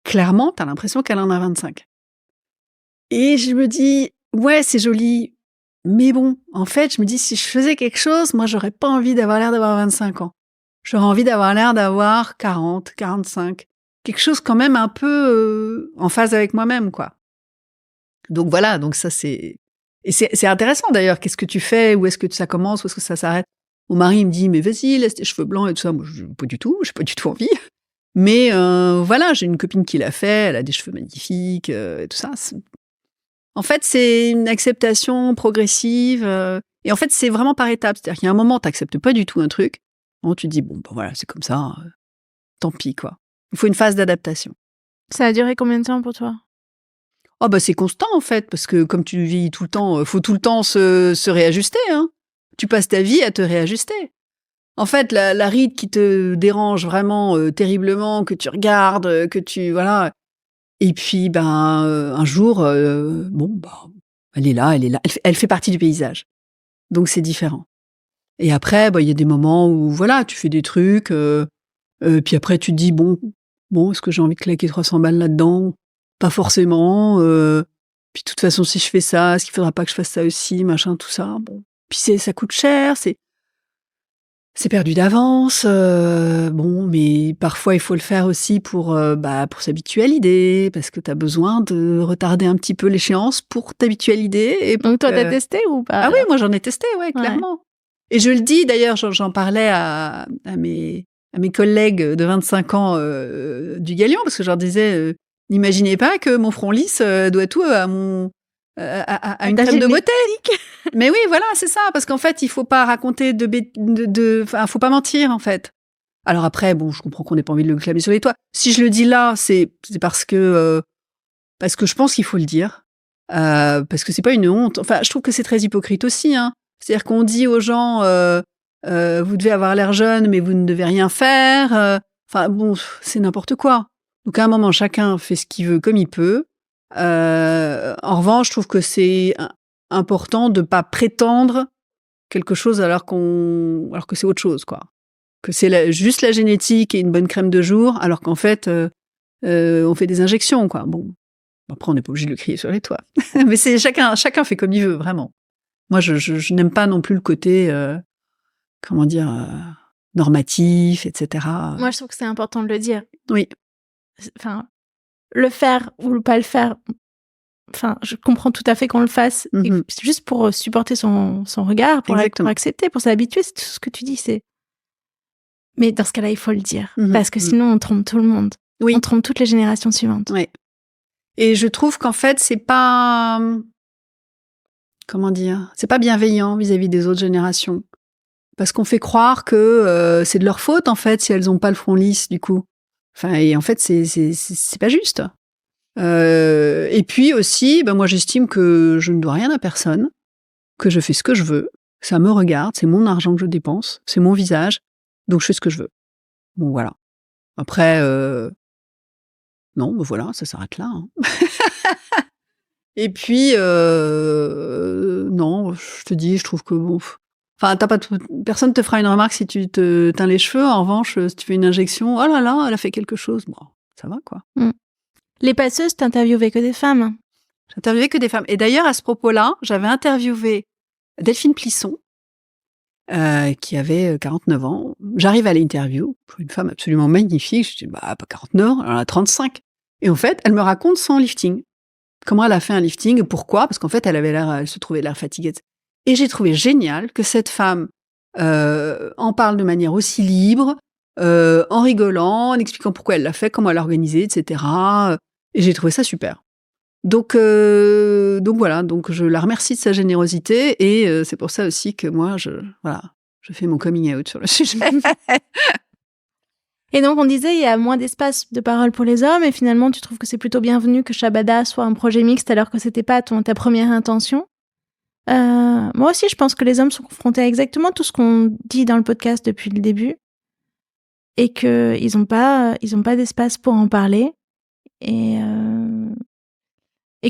clairement, t'as l'impression qu'elle en a 25. Et je me dis, ouais, c'est joli, mais bon, en fait, je me dis, si je faisais quelque chose, moi, j'aurais pas envie d'avoir l'air d'avoir 25 ans. J'aurais envie d'avoir l'air d'avoir 40, 45. Quelque chose quand même un peu en phase avec moi-même, quoi. Donc voilà, donc ça, c'est... Et c'est intéressant d'ailleurs, qu'est-ce que tu fais? Où est-ce que ça commence? Où est-ce que ça s'arrête? Mon mari me dit, mais vas-y, laisse tes cheveux blancs et tout ça. Moi, pas du tout, j'ai pas du tout envie. Mais voilà, j'ai une copine qui l'a fait, elle a des cheveux magnifiques et tout ça. En fait, c'est une acceptation progressive. Et en fait, c'est vraiment par étapes. C'est-à-dire qu'il y a un moment, tu n'acceptes pas du tout un truc. Bon, tu te dis, bon, voilà, c'est comme ça. Tant pis, quoi. Il faut une phase d'adaptation. Ça a duré combien de temps pour toi? Oh, c'est constant, en fait, parce que comme tu vis tout le temps, faut tout le temps se réajuster, hein. tu passes ta vie à te réajuster. En fait, la ride qui te dérange vraiment terriblement, que tu regardes, que tu voilà, et puis un jour, elle est là, elle fait partie du paysage. Donc c'est différent. Et après, il y a des moments où voilà, tu fais des trucs, puis après tu te dis bon, est-ce que j'ai envie de claquer 300 balles là-dedans? Pas forcément. Puis de toute façon, si je fais ça, est-ce qu'il faudra pas que je fasse ça aussi, machin, tout ça. Bon, puis ça coûte cher, c'est perdu d'avance. Mais parfois il faut le faire aussi pour s'habituer à l'idée, parce que tu as besoin de retarder un petit peu l'échéance pour t'habituer à l'idée. Et Donc toi, t'as testé ou pas? Ah oui, moi j'en ai testé, ouais, clairement. Et je le dis d'ailleurs, j'en parlais à mes collègues de 25 ans du Galion, parce que je leur disais, n'imaginez pas que mon front lisse doit tout à une crème de beauté. Mais oui, voilà, c'est ça, parce qu'en fait, il faut pas raconter faut pas mentir, en fait. Alors après, je comprends qu'on n'ait pas envie de le clamer sur les toits. Si je le dis là, c'est parce que je pense qu'il faut le dire, parce que c'est pas une honte. Enfin, je trouve que c'est très hypocrite aussi, hein. C'est-à-dire qu'on dit aux gens, vous devez avoir l'air jeune, mais vous ne devez rien faire. C'est n'importe quoi. Donc à un moment, chacun fait ce qu'il veut comme il peut. En revanche, je trouve que c'est important de pas prétendre quelque chose alors que c'est autre chose, quoi. Que c'est juste la génétique et une bonne crème de jour, alors qu'en fait, on fait des injections, quoi. Bon, après, on n'est pas obligé de le crier sur les toits. Mais c'est chacun fait comme il veut, vraiment. Moi, je n'aime pas non plus le côté, normatif, etc. Moi, je trouve que c'est important de le dire. Oui. Enfin, le faire ou ne pas le faire, je comprends tout à fait qu'on le fasse. Mm-hmm. C'est juste pour supporter son regard, pour accepter, pour s'habituer, c'est tout ce que tu dis. Mais dans ce cas-là, il faut le dire. Mm-hmm. Parce que sinon, on trompe tout le monde. Oui. On trompe toutes les générations suivantes. Oui. Et je trouve qu'en fait, c'est pas... c'est pas bienveillant vis-à-vis des autres générations. Parce qu'on fait croire que c'est de leur faute, en fait, si elles n'ont pas le front lisse, du coup. Et en fait, c'est pas juste. Et puis aussi, moi, j'estime que je ne dois rien à personne, que je fais ce que je veux, ça me regarde, c'est mon argent que je dépense, c'est mon visage, donc je fais ce que je veux. Bon, voilà. Après, non, voilà, ça s'arrête là. Hein. Et puis, non, je te dis, je trouve que personne te fera une remarque si tu te teins les cheveux. En revanche, si tu fais une injection, oh là là, elle a fait quelque chose. Bon, ça va, quoi. Mm. Les passeuses, t'interviewais que des femmes. J'interviewais que des femmes. Et d'ailleurs, à ce propos-là, j'avais interviewé Delphine Plisson, qui avait 49 ans. J'arrive à l'interview, une femme absolument magnifique. Je dis, pas 49 ans, elle en a 35. Et en fait, elle me raconte son lifting. Comment elle a fait un lifting, pourquoi? Parce qu'en fait, elle se trouvait l'air fatiguée. Et j'ai trouvé génial que cette femme en parle de manière aussi libre, en rigolant, en expliquant pourquoi elle l'a fait, comment elle l'a organisé, etc. Et j'ai trouvé ça super. Donc voilà, donc je la remercie de sa générosité et c'est pour ça aussi que moi, je fais mon coming out sur le sujet. Et donc, on disait, il y a moins d'espace de parole pour les hommes, et finalement, tu trouves que c'est plutôt bienvenu que Shabada soit un projet mixte alors que c'était pas ta première intention. Moi aussi, je pense que les hommes sont confrontés à exactement tout ce qu'on dit dans le podcast depuis le début, et qu'ils n'ont pas d'espace pour en parler, et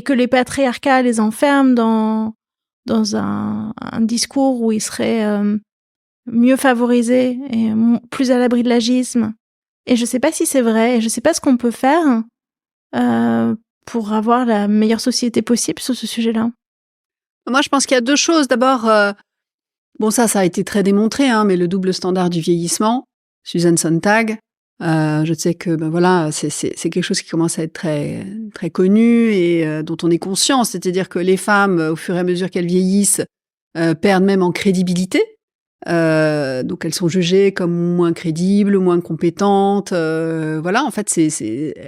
que les patriarcats les enferment dans un discours où ils seraient mieux favorisés et plus à l'abri de l'agisme. Et je sais pas si c'est vrai, et je sais pas ce qu'on peut faire pour avoir la meilleure société possible sur ce sujet-là. Moi, je pense qu'il y a deux choses. D'abord, ça a été très démontré, hein, mais le double standard du vieillissement, Susan Sontag, je sais que c'est quelque chose qui commence à être très, très connu et dont on est conscient. C'est-à-dire que les femmes, au fur et à mesure qu'elles vieillissent, perdent même en crédibilité. Donc elles sont jugées comme moins crédibles, moins compétentes. En fait,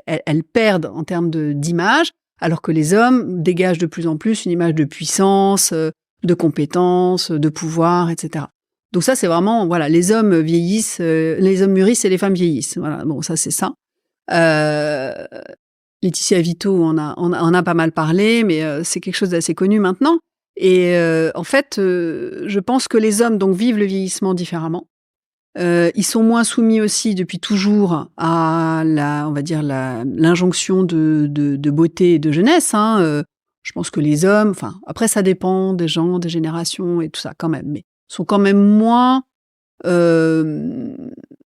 elles perdent en termes d'image, alors que les hommes dégagent de plus en plus une image de puissance, de compétence, de pouvoir, etc. Donc ça, c'est vraiment, les hommes vieillissent, les hommes mûrissent et les femmes vieillissent. Voilà, bon, ça, c'est ça. Laetitia Vito en a pas mal parlé, mais c'est quelque chose d'assez connu maintenant. Et en fait, je pense que les hommes donc vivent le vieillissement différemment. Ils sont moins soumis aussi depuis toujours à on va dire l'injonction de beauté et de jeunesse. Hein. Je pense que les hommes, enfin après ça dépend des gens, des générations et tout ça quand même, mais sont quand même moins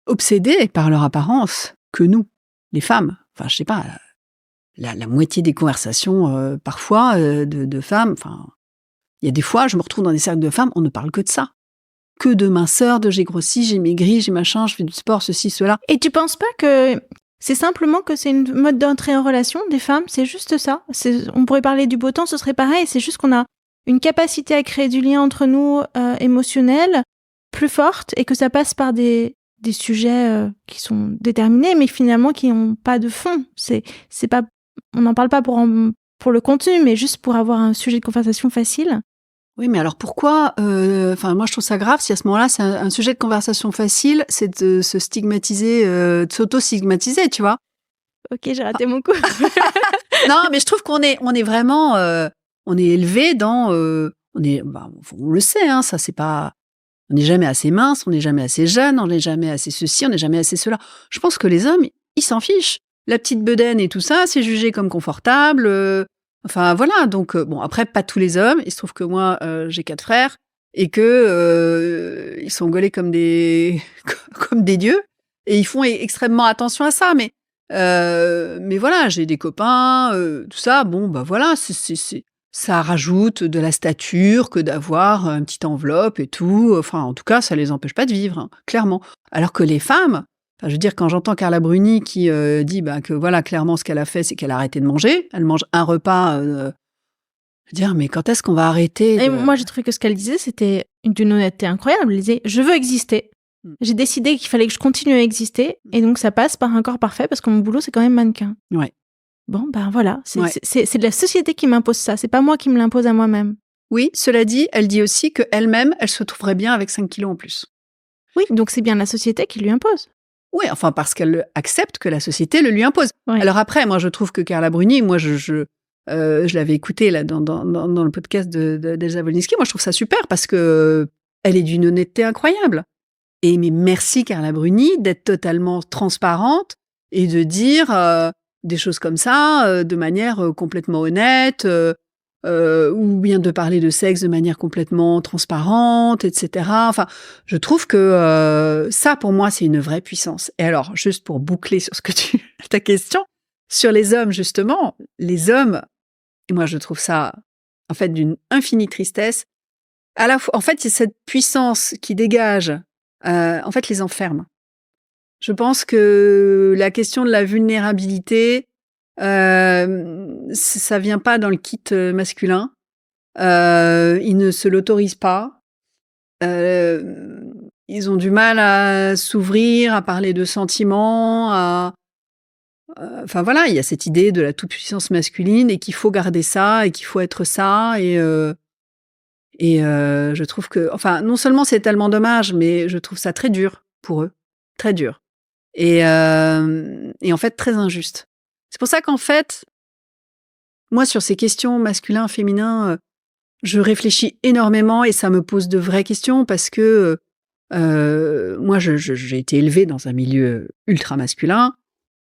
obsédés par leur apparence que nous, les femmes. Enfin, je sais pas, la moitié des conversations parfois de femmes. Enfin, il y a des fois, je me retrouve dans des cercles de femmes, on ne parle que de ça. Que de minceur, de j'ai grossi, j'ai maigri, j'ai machin, je fais du sport, ceci, cela. Et tu penses pas que c'est simplement que c'est une mode d'entrée en relation des femmes? C'est juste ça. On pourrait parler du beau temps, ce serait pareil. C'est juste qu'on a une capacité à créer du lien entre nous émotionnel plus forte et que ça passe par des sujets qui sont déterminés, mais finalement qui n'ont pas de fond. C'est pas, on n'en parle pas pour le contenu, mais juste pour avoir un sujet de conversation facile. Oui, mais alors pourquoi moi, je trouve ça grave si à ce moment-là, c'est un sujet de conversation facile, c'est de se stigmatiser, de s'auto-stigmatiser, tu vois. Ok, j'ai raté mon coup. Non, mais je trouve qu'on est vraiment, on est élevé dans, on le sait, hein, ça c'est pas, on n'est jamais assez mince, on n'est jamais assez jeune, on n'est jamais assez ceci, on n'est jamais assez cela. Je pense que les hommes, ils s'en fichent. La petite bedaine et tout ça, c'est jugé comme confortable. Enfin voilà, donc bon, après pas tous les hommes. Il se trouve que moi j'ai 4 frères et que ils sont gaulés comme des comme des dieux et ils font extrêmement attention à ça. Mais voilà, j'ai des copains, tout ça. Bon bah voilà, ça rajoute de la stature que d'avoir une petite enveloppe et tout. Enfin en tout cas, ça les empêche pas de vivre, hein, clairement. Alors que les femmes. Enfin, je veux dire, quand j'entends Carla Bruni qui dit que voilà, clairement, ce qu'elle a fait, c'est qu'elle a arrêté de manger. Elle mange un repas. Je veux dire, mais quand est-ce qu'on va arrêter Et moi, j'ai trouvé que ce qu'elle disait, c'était d'une honnêteté incroyable. Elle disait, je veux exister. J'ai décidé qu'il fallait que je continue à exister. Et donc, ça passe par un corps parfait parce que mon boulot, c'est quand même mannequin. Ouais. Bon, ben voilà. C'est de la société qui m'impose ça. C'est pas moi qui me l'impose à moi-même. Oui, cela dit, elle dit aussi qu'elle-même, elle se trouverait bien avec 5 kilos en plus. Oui, donc c'est bien la société qui lui impose. Oui, enfin parce qu'elle accepte que la société le lui impose. Ouais. Alors après, moi je trouve que Carla Bruni, moi je l'avais écoutée là dans le podcast d'Elsa Wolinski, moi je trouve ça super parce que elle est d'une honnêteté incroyable. Et mais merci Carla Bruni d'être totalement transparente et de dire des choses comme ça de manière complètement honnête. Ou bien de parler de sexe de manière complètement transparente, etc. Enfin, je trouve que ça, pour moi, c'est une vraie puissance. Et alors, juste pour boucler sur ta question, sur les hommes, justement, les hommes, et moi, je trouve ça, en fait, d'une infinie tristesse. À la fois, en fait, c'est cette puissance qui dégage, en fait, les enferme. Je pense que la question de la vulnérabilité, ça vient pas dans le kit masculin. Ils ne se l'autorisent pas. Ils ont du mal à s'ouvrir, à parler de sentiments. Enfin voilà, il y a cette idée de la toute-puissance masculine et qu'il faut garder ça et qu'il faut être ça. Et je trouve que, enfin, non seulement c'est tellement dommage, mais je trouve ça très dur pour eux, très dur. Et en fait très injuste. C'est pour ça qu'en fait, moi, sur ces questions masculin, féminin, je réfléchis énormément et ça me pose de vraies questions parce que moi, j'ai été élevée dans un milieu ultra masculin.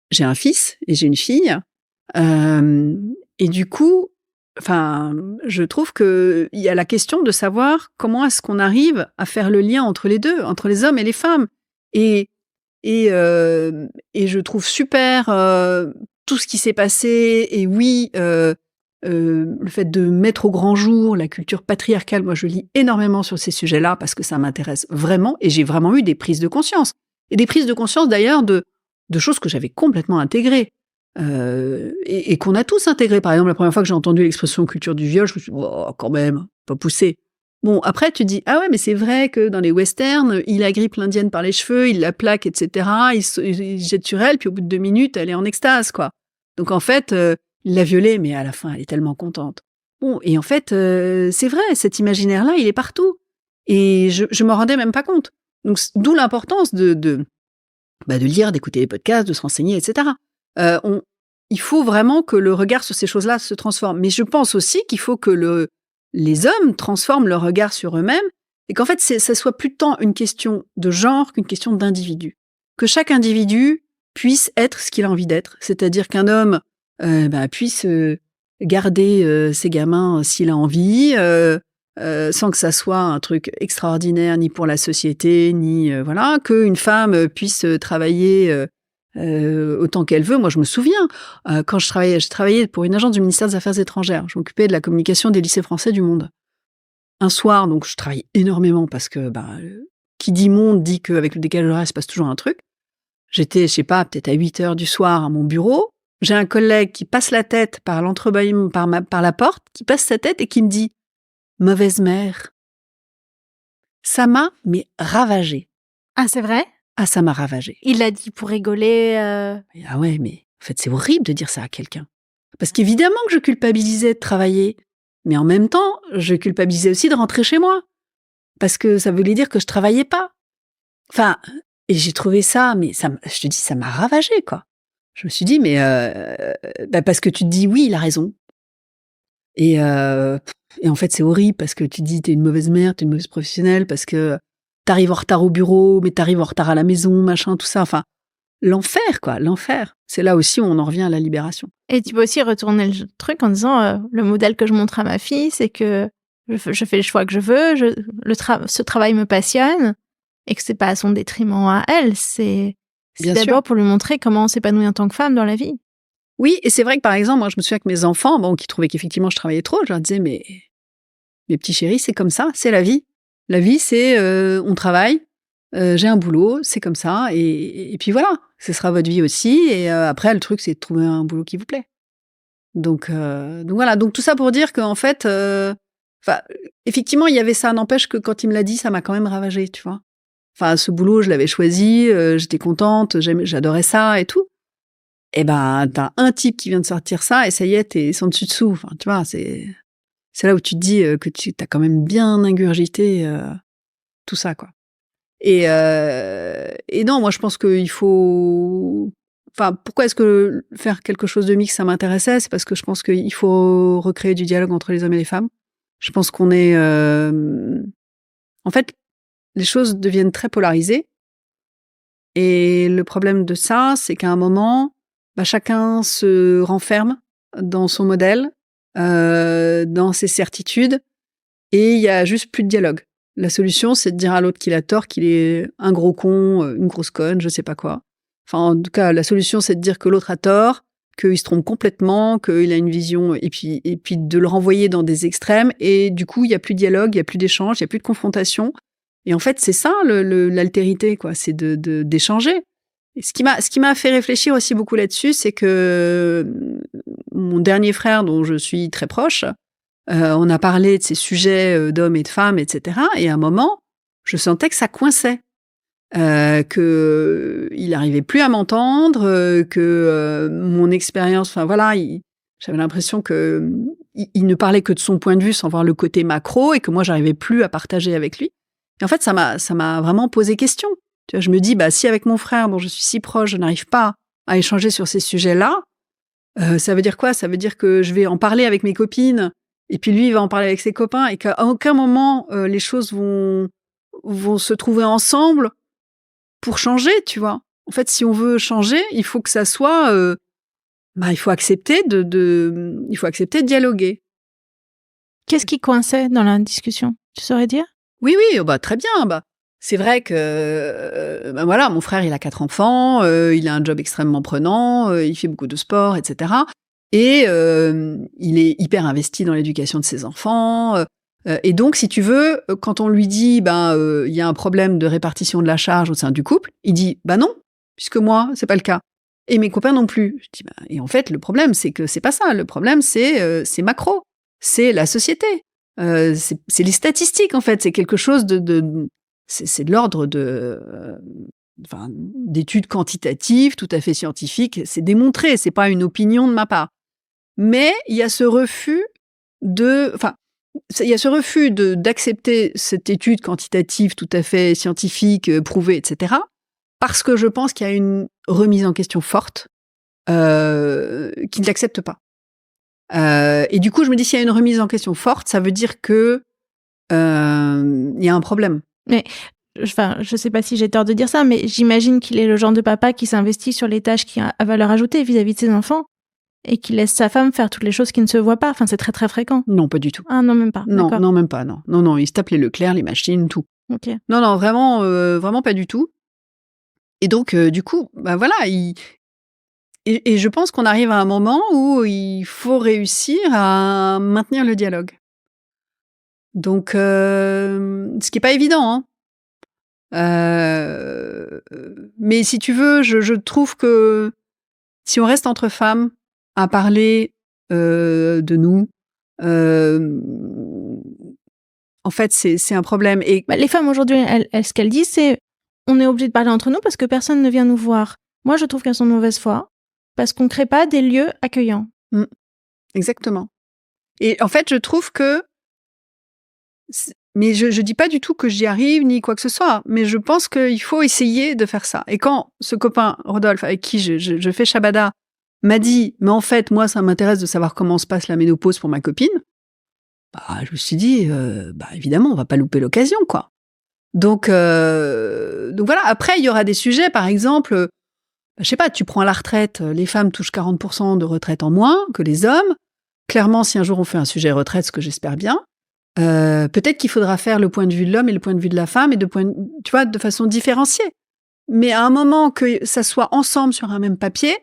J'ai un fils et j'ai une fille. Et du coup, enfin, je trouve qu'il y a la question de savoir comment est-ce qu'on arrive à faire le lien entre les deux, entre les hommes et les femmes. Et je trouve super tout ce qui s'est passé. Et oui, le fait de mettre au grand jour la culture patriarcale, moi je lis énormément sur ces sujets-là parce que ça m'intéresse vraiment et j'ai vraiment eu des prises de conscience. Et des prises de conscience d'ailleurs de choses que j'avais complètement intégrées et qu'on a tous intégrées. Par exemple, la première fois que j'ai entendu l'expression culture du viol, je me suis dit, oh, quand même, pas poussé. Bon, après, tu dis, ah ouais, mais c'est vrai que dans les westerns, il agrippe l'indienne par les cheveux, il la plaque, etc. Il se jette sur elle, puis au bout de 2 minutes, elle est en extase, quoi. Donc en fait, il l'a violée, mais à la fin, elle est tellement contente. Bon, et en fait, c'est vrai, cet imaginaire-là, il est partout. Et je m'en rendais même pas compte. Donc, d'où l'importance de lire, d'écouter les podcasts, de se renseigner, etc. Il faut vraiment que le regard sur ces choses-là se transforme. Mais je pense aussi qu'il faut que les hommes transforment leur regard sur eux-mêmes et qu'en fait, ça soit plus tant une question de genre qu'une question d'individu. Que chaque individu puisse être ce qu'il a envie d'être. C'est-à-dire qu'un homme puisse garder ses gamins s'il a envie, sans que ça soit un truc extraordinaire ni pour la société, ni voilà, qu'une femme puisse travailler autant qu'elle veut. Moi, je me souviens, quand je travaillais pour une agence du ministère des Affaires étrangères. Je m'occupais de la communication des lycées français du monde. Un soir, donc, je travaillais énormément parce que qui dit monde dit qu'avec le décalage horaire, il se passe toujours un truc. J'étais, je sais pas, peut-être à 8h du soir à mon bureau. J'ai un collègue qui passe la tête par l'entrebâillement, par la porte, qui passe sa tête et qui me dit « Mauvaise mère ». Ça m'a, ravagée. Ah, c'est vrai ? Ah, ça m'a ravagée. Il l'a dit pour rigoler. Ah ouais, mais en fait, c'est horrible de dire ça à quelqu'un. Parce qu'évidemment que je culpabilisais de travailler, mais en même temps, je culpabilisais aussi de rentrer chez moi. Parce que ça voulait dire que je travaillais pas. Enfin, et j'ai trouvé ça, mais je te dis, ça m'a ravagée, quoi. Je me suis dit, mais parce que tu te dis, oui, il a raison. Et en fait, c'est horrible parce que tu te dis, t'es une mauvaise mère, t'es une mauvaise professionnelle, parce que t'arrives en retard au bureau, mais t'arrives en retard à la maison, machin, tout ça. Enfin, l'enfer, quoi, l'enfer. C'est là aussi où on en revient à la libération. Et tu peux aussi retourner le truc en disant, le modèle que je montre à ma fille, c'est que je fais le choix que je veux, ce travail me passionne, et que c'est pas à son détriment à elle, c'est d'abord pour lui montrer comment on s'épanouit en tant que femme dans la vie. Oui, et c'est vrai que par exemple, moi je me souviens que mes enfants, qui trouvaient qu'effectivement je travaillais trop, je leur disais, mais mes petits chéris, c'est comme ça, c'est la vie. La vie, c'est on travaille, j'ai un boulot, c'est comme ça, et puis voilà, ce sera votre vie aussi, et après le truc c'est de trouver un boulot qui vous plaît. Donc voilà, donc tout ça pour dire qu'en fait, effectivement il y avait ça, n'empêche que quand il me l'a dit, ça m'a quand même ravagée, tu vois. Enfin, ce boulot, je l'avais choisi, j'étais contente, j'adorais ça et tout. Et t'as un type qui vient de sortir ça et ça y est, t'es sans dessus dessous. Enfin, tu vois, c'est là où tu te dis que t'as quand même bien ingurgité tout ça, quoi. Et non, moi je pense qu'il faut. Enfin, pourquoi est-ce que faire quelque chose de mixte ça m'intéressait ? C'est parce que je pense qu'il faut recréer du dialogue entre les hommes et les femmes. Je pense qu'on est. En fait, les choses deviennent très polarisées. Et le problème de ça, c'est qu'à un moment, chacun se renferme dans son modèle, dans ses certitudes, et il y a juste plus de dialogue. La solution, c'est de dire à l'autre qu'il a tort, qu'il est un gros con, une grosse conne, je sais pas quoi. Enfin, en tout cas, la solution, c'est de dire que l'autre a tort, qu'il se trompe complètement, qu'il a une vision, et puis de le renvoyer dans des extrêmes, et du coup, il y a plus de dialogue, il y a plus d'échange, il y a plus de confrontation. Et en fait, c'est ça l'altérité, quoi, c'est d'échanger. Et ce qui m'a fait réfléchir aussi beaucoup là-dessus, c'est que mon dernier frère, dont je suis très proche, on a parlé de ces sujets d'hommes et de femmes, etc. Et à un moment, je sentais que ça coinçait, qu'il n'arrivait plus à m'entendre, que mon expérience, enfin voilà, j'avais l'impression que il ne parlait que de son point de vue sans voir le côté macro et que moi, j'arrivais plus à partager avec lui. Et en fait, ça m'a vraiment posé question. Tu vois, je me dis, si avec mon frère, dont je suis si proche, je n'arrive pas à échanger sur ces sujets-là, ça veut dire quoi ? Ça veut dire que je vais en parler avec mes copines, et puis lui, il va en parler avec ses copains, et qu'à aucun moment, les choses vont se trouver ensemble pour changer, tu vois. En fait, si on veut changer, il faut que ça soit... il faut accepter il faut accepter de dialoguer. Qu'est-ce qui coinçait dans la discussion ? Tu saurais dire ? Oui, très bien. C'est vrai que, voilà, mon frère, il a 4 enfants, il a un job extrêmement prenant, il fait beaucoup de sport, etc. Et il est hyper investi dans l'éducation de ses enfants. Et donc, si tu veux, quand on lui dit, il y a un problème de répartition de la charge au sein du couple, il dit, non, puisque moi, c'est pas le cas. Et mes copains non plus. Je dis, et en fait, le problème, c'est que c'est pas ça. Le problème, c'est macro. C'est la société. C'est les statistiques, en fait. C'est quelque chose c'est de l'ordre d'études quantitatives, tout à fait scientifiques. C'est démontré, c'est pas une opinion de ma part. Mais il y a ce refus d'accepter cette étude quantitative tout à fait scientifique, prouvée, etc. Parce que je pense qu'il y a une remise en question forte qui ne l'accepte pas. Et du coup, je me dis, s'il y a une remise en question forte, ça veut dire que il y a un problème. Mais, je sais pas si j'ai tort de dire ça, mais j'imagine qu'il est le genre de papa qui s'investit sur les tâches qui ont à valeur ajoutée vis-à-vis de ses enfants et qui laisse sa femme faire toutes les choses qui ne se voient pas. Enfin, c'est très, très fréquent. Non, pas du tout. Ah non, même pas. Non, D'accord. non, même pas, non. Non, non, il se tape les Leclerc, les machines, tout. Ok. Non, vraiment, vraiment pas du tout. Et donc, du coup, bah voilà, et je pense qu'on arrive à un moment où il faut réussir à maintenir le dialogue. Donc, ce qui est pas évident, hein. Mais si tu veux, je trouve que si on reste entre femmes à parler de nous, en fait, c'est un problème. Et Les femmes aujourd'hui, ce qu'elles disent, c'est on est obligé de parler entre nous parce que personne ne vient nous voir. Moi, je trouve qu'elles sont de mauvaise foi parce qu'on ne crée pas des lieux accueillants. Exactement. Et en fait, je trouve que... Mais je dis pas du tout que j'y arrive ni quoi que ce soit, mais je pense qu'il faut essayer de faire ça. Et quand ce copain, Rodolphe, avec qui je fais Shabada, m'a dit « Mais en fait, moi, ça m'intéresse de savoir comment se passe la ménopause pour ma copine », bah, je me suis dit évidemment, on va pas louper l'occasion, quoi. Donc voilà. Après, il y aura des sujets, par exemple, je sais pas, tu prends la retraite, les femmes touchent 40% de retraite en moins que les hommes. Clairement, si un jour on fait un sujet retraite, ce que j'espère bien, peut-être qu'il faudra faire le point de vue de l'homme et le point de vue de la femme, et tu vois, de façon différenciée. Mais à un moment que ça soit ensemble sur un même papier,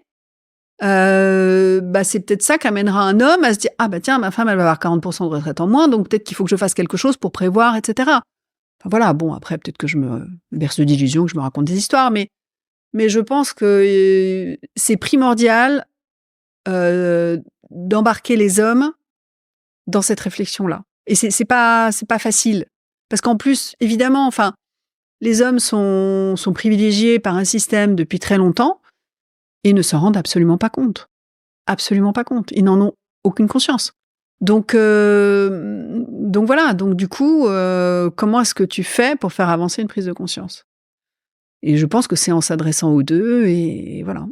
c'est peut-être ça qu'amènera un homme à se dire « Ah bah tiens, ma femme, elle va avoir 40% de retraite en moins, donc peut-être qu'il faut que je fasse quelque chose pour prévoir, etc. » Enfin voilà, bon, après, peut-être que je me berce d'illusions, que je me raconte des histoires, mais je pense que c'est primordial d'embarquer les hommes dans cette réflexion-là. Et c'est pas facile. Parce qu'en plus, évidemment, enfin, les hommes sont privilégiés par un système depuis très longtemps et ne s'en rendent absolument pas compte. Absolument pas compte. Ils n'en ont aucune conscience. Donc voilà. Donc du coup, comment est-ce que tu fais pour faire avancer une prise de conscience ? Et je pense que c'est en s'adressant aux deux, et voilà.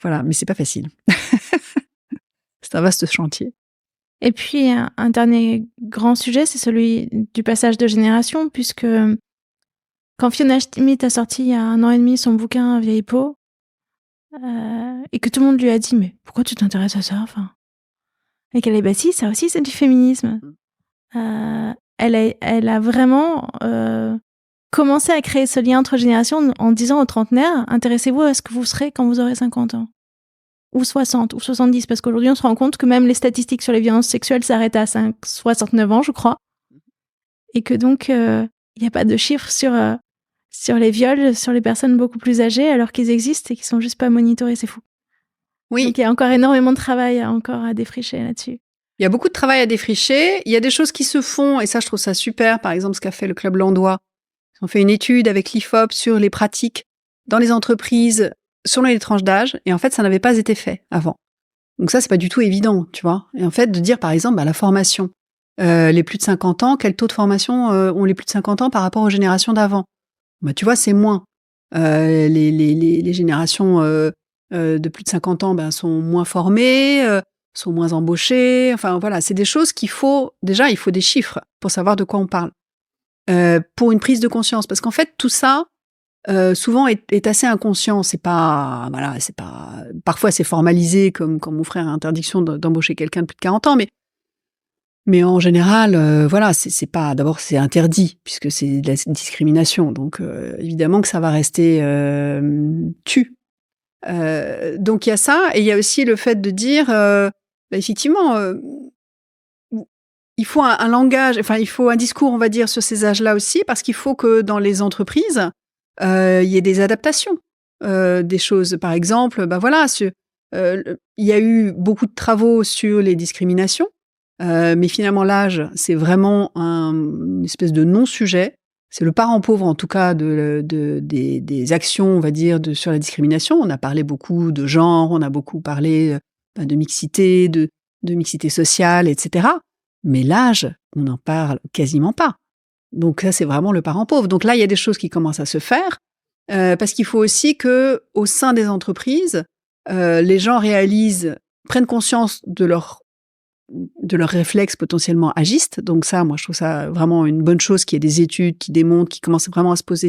Voilà, mais c'est pas facile. C'est un vaste chantier. Et puis, un dernier grand sujet, c'est celui du passage de génération, puisque quand Fiona Schmidt a sorti il y a 1 an et demi son bouquin Vieille peau, et que tout le monde lui a dit « Mais pourquoi tu t'intéresses à ça ?» enfin, et qu'elle est « Bah si, ça aussi c'est du féminisme. » Elle a vraiment commencé à créer ce lien entre générations en disant aux trentenaires « Intéressez-vous à ce que vous serez quand vous aurez 50 ans. » Ou 60, ou 70, parce qu'aujourd'hui, on se rend compte que même les statistiques sur les violences sexuelles s'arrêtent à 69 ans, je crois. Et que donc, il n'y a pas de chiffres sur les viols, sur les personnes beaucoup plus âgées, alors qu'ils existent et qu'ils sont juste pas monitorés, c'est fou. Oui. Donc, il y a encore énormément de travail à défricher là-dessus. Il y a beaucoup de travail à défricher. Il y a des choses qui se font, et ça, je trouve ça super. Par exemple, ce qu'a fait le Club Landois. Ils ont fait une étude avec l'IFOP sur les pratiques dans les entreprises selon les tranches d'âge, et en fait, ça n'avait pas été fait avant. Donc ça, c'est pas du tout évident, tu vois. Et en fait, de dire, par exemple, la formation, les plus de 50 ans, quel taux de formation ont les plus de 50 ans par rapport aux générations d'avant ? Bah, tu vois, c'est moins. Les générations de plus de 50 ans sont moins formées, sont moins embauchées. Enfin, voilà, c'est des choses qu'il faut... Déjà, il faut des chiffres pour savoir de quoi on parle. Pour une prise de conscience. Parce qu'en fait, tout ça, souvent est assez inconscient. C'est pas, parfois c'est formalisé comme quand mon frère a interdiction d'embaucher quelqu'un de plus de 40 ans, mais en général, c'est pas, d'abord c'est interdit puisque c'est de la discrimination, donc évidemment que ça va rester tu. Donc il y a ça, et il y a aussi le fait de dire, effectivement, il faut un langage, enfin il faut un discours, on va dire, sur ces âges-là aussi, parce qu'il faut que dans les entreprises il y ait des adaptations des choses. Par exemple, il y a eu beaucoup de travaux sur les discriminations, mais finalement l'âge, c'est vraiment une espèce de non-sujet. C'est le parent pauvre, en tout cas, des actions, on va dire, sur la discrimination. On a parlé beaucoup de genre, on a beaucoup parlé de mixité, de mixité sociale, etc. Mais l'âge, on n'en parle quasiment pas. Donc ça, c'est vraiment le parent pauvre. Donc là, il y a des choses qui commencent à se faire, parce qu'il faut aussi que, au sein des entreprises, les gens prennent conscience de leurs réflexes potentiellement agistes. Donc ça, moi, je trouve ça vraiment une bonne chose qu'il y ait des études qui démontrent, qui commencent vraiment à se poser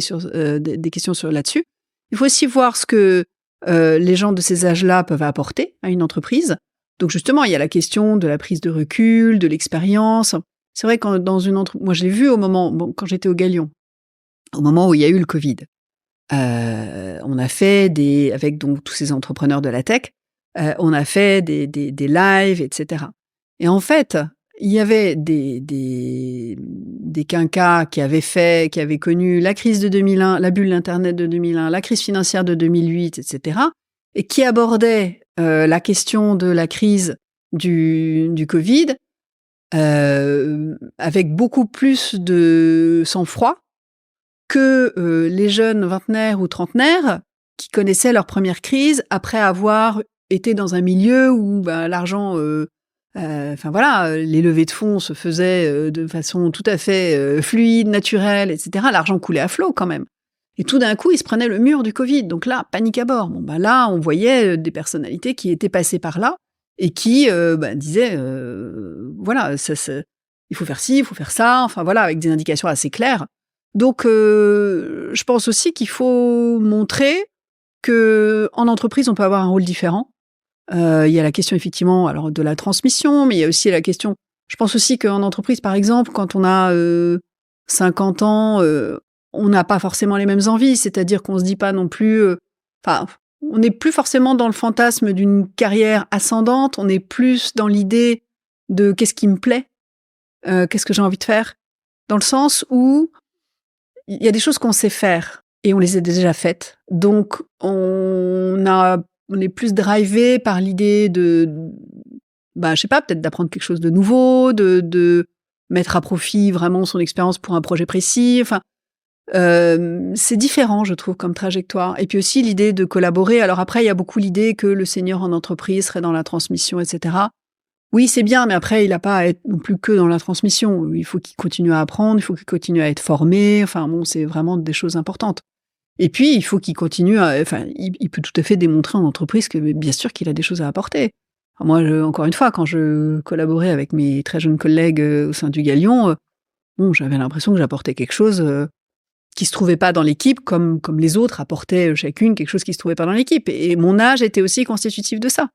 des questions là-dessus. Il faut aussi voir ce que les gens de ces âges-là peuvent apporter à une entreprise. Donc justement, il y a la question de la prise de recul, de l'expérience. C'est vrai que dans une entreprise, moi je l'ai vu quand j'étais au Galion, au moment où il y a eu le Covid. On a fait avec donc tous ces entrepreneurs de la tech, on a fait des lives, etc. Et en fait, il y avait des quinquas qui avaient connu la crise de 2001, la bulle d'Internet de 2001, la crise financière de 2008, etc. et qui abordaient la question de la crise du Covid avec beaucoup plus de sang-froid que les jeunes vingtenaires ou trentenaires qui connaissaient leur première crise après avoir été dans un milieu où l'argent, les levées de fonds se faisaient de façon tout à fait fluide, naturelle, etc. L'argent coulait à flot quand même. Et tout d'un coup, ils se prenaient le mur du Covid. Donc là, panique à bord. Là, on voyait des personnalités qui étaient passées par là et qui disaient, il faut faire ci, il faut faire ça, avec des indications assez claires. Donc, je pense aussi qu'il faut montrer qu'en entreprise, on peut avoir un rôle différent. Il y a la question, effectivement, alors de la transmission, mais il y a aussi la question... Je pense aussi qu'en entreprise, par exemple, quand on a 50 ans, on n'a pas forcément les mêmes envies. C'est-à-dire qu'on se dit pas non plus... on n'est plus forcément dans le fantasme d'une carrière ascendante. On est plus dans l'idée de qu'est-ce qui me plaît, qu'est-ce que j'ai envie de faire. Dans le sens où il y a des choses qu'on sait faire et on les a déjà faites. Donc, on est plus drivé par l'idée de, peut-être d'apprendre quelque chose de nouveau, de mettre à profit vraiment son expérience pour un projet précis. C'est différent, je trouve, comme trajectoire. Et puis aussi l'idée de collaborer. Alors après, il y a beaucoup l'idée que le senior en entreprise serait dans la transmission, etc. Oui, c'est bien, mais après, il n'a pas à être non plus que dans la transmission. Il faut qu'il continue à apprendre, il faut qu'il continue à être formé. C'est vraiment des choses importantes. Et puis, il faut qu'il continue il peut tout à fait démontrer en entreprise que, bien sûr, qu'il a des choses à apporter. Moi, encore une fois, quand je collaborais avec mes très jeunes collègues au sein du Galion, j'avais l'impression que j'apportais quelque chose qui se trouvait pas dans l'équipe, comme les autres apportaient chacune quelque chose qui se trouvait pas dans l'équipe. Et mon âge était aussi constitutif de ça.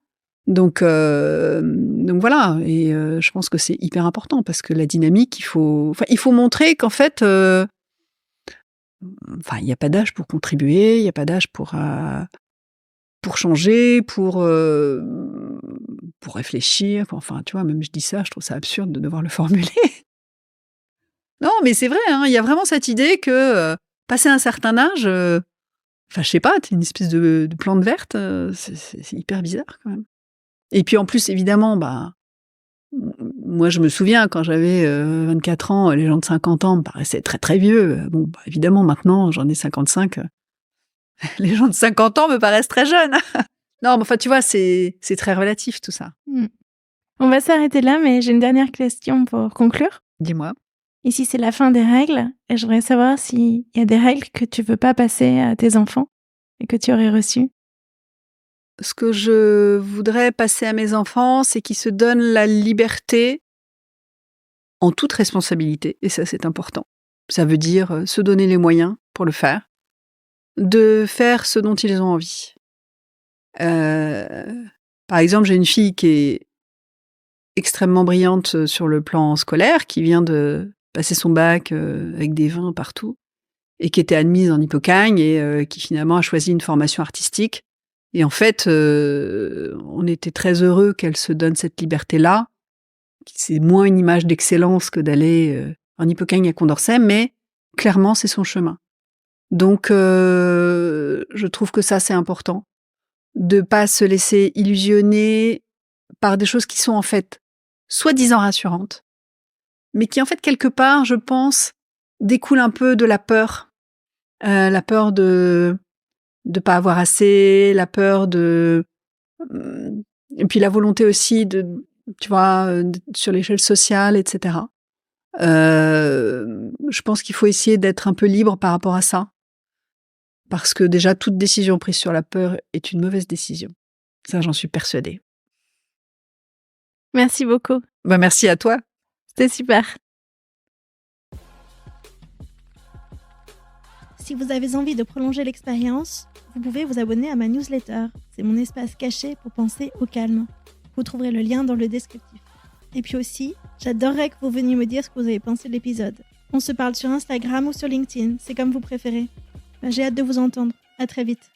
Donc voilà, et je pense que c'est hyper important parce que la dynamique, il faut montrer qu'en fait, il n'y a pas d'âge pour contribuer, il n'y a pas d'âge pour changer, pour réfléchir. Tu vois, même je dis ça, je trouve ça absurde de devoir le formuler. Non, mais c'est vrai, il y a vraiment cette idée que passer un certain âge, je sais pas, t'es une espèce de plante verte, c'est hyper bizarre quand même. Et puis en plus, évidemment, moi je me souviens quand j'avais 24 ans, les gens de 50 ans me paraissaient très très vieux. Évidemment, maintenant, j'en ai 55. Les gens de 50 ans me paraissent très jeunes. Non, mais tu vois, c'est très relatif tout ça. On va s'arrêter là, mais j'ai une dernière question pour conclure. Dis-moi. Ici, c'est la fin des règles, et je voudrais savoir s'il y a des règles que tu veux pas passer à tes enfants et que tu aurais reçues. Ce que je voudrais passer à mes enfants, c'est qu'ils se donnent la liberté en toute responsabilité, et ça c'est important. Ça veut dire se donner les moyens pour le faire, de faire ce dont ils ont envie. Par exemple, j'ai une fille qui est extrêmement brillante sur le plan scolaire, qui vient de passer son bac avec des 20 partout, et qui était admise en Hippocagne, et qui finalement a choisi une formation artistique. Et en fait, on était très heureux qu'elle se donne cette liberté-là. C'est moins une image d'excellence que d'aller en Hippocagne à Condorcet, mais clairement, c'est son chemin. Donc, je trouve que ça, c'est important. De pas se laisser illusionner par des choses qui sont en fait soi-disant rassurantes, mais qui en fait, quelque part, je pense, découlent un peu de la peur. La peur de pas avoir assez, la peur et puis la volonté aussi sur l'échelle sociale, etc. Je pense qu'il faut essayer d'être un peu libre par rapport à ça, parce que déjà toute décision prise sur la peur est une mauvaise décision. Ça, j'en suis persuadée. Merci beaucoup. Merci à toi. C'était super. Si vous avez envie de prolonger l'expérience, vous pouvez vous abonner à ma newsletter. C'est mon espace caché pour penser au calme. Vous trouverez le lien dans le descriptif. Et puis aussi, j'adorerais que vous veniez me dire ce que vous avez pensé de l'épisode. On se parle sur Instagram ou sur LinkedIn, c'est comme vous préférez. J'ai hâte de vous entendre. À très vite.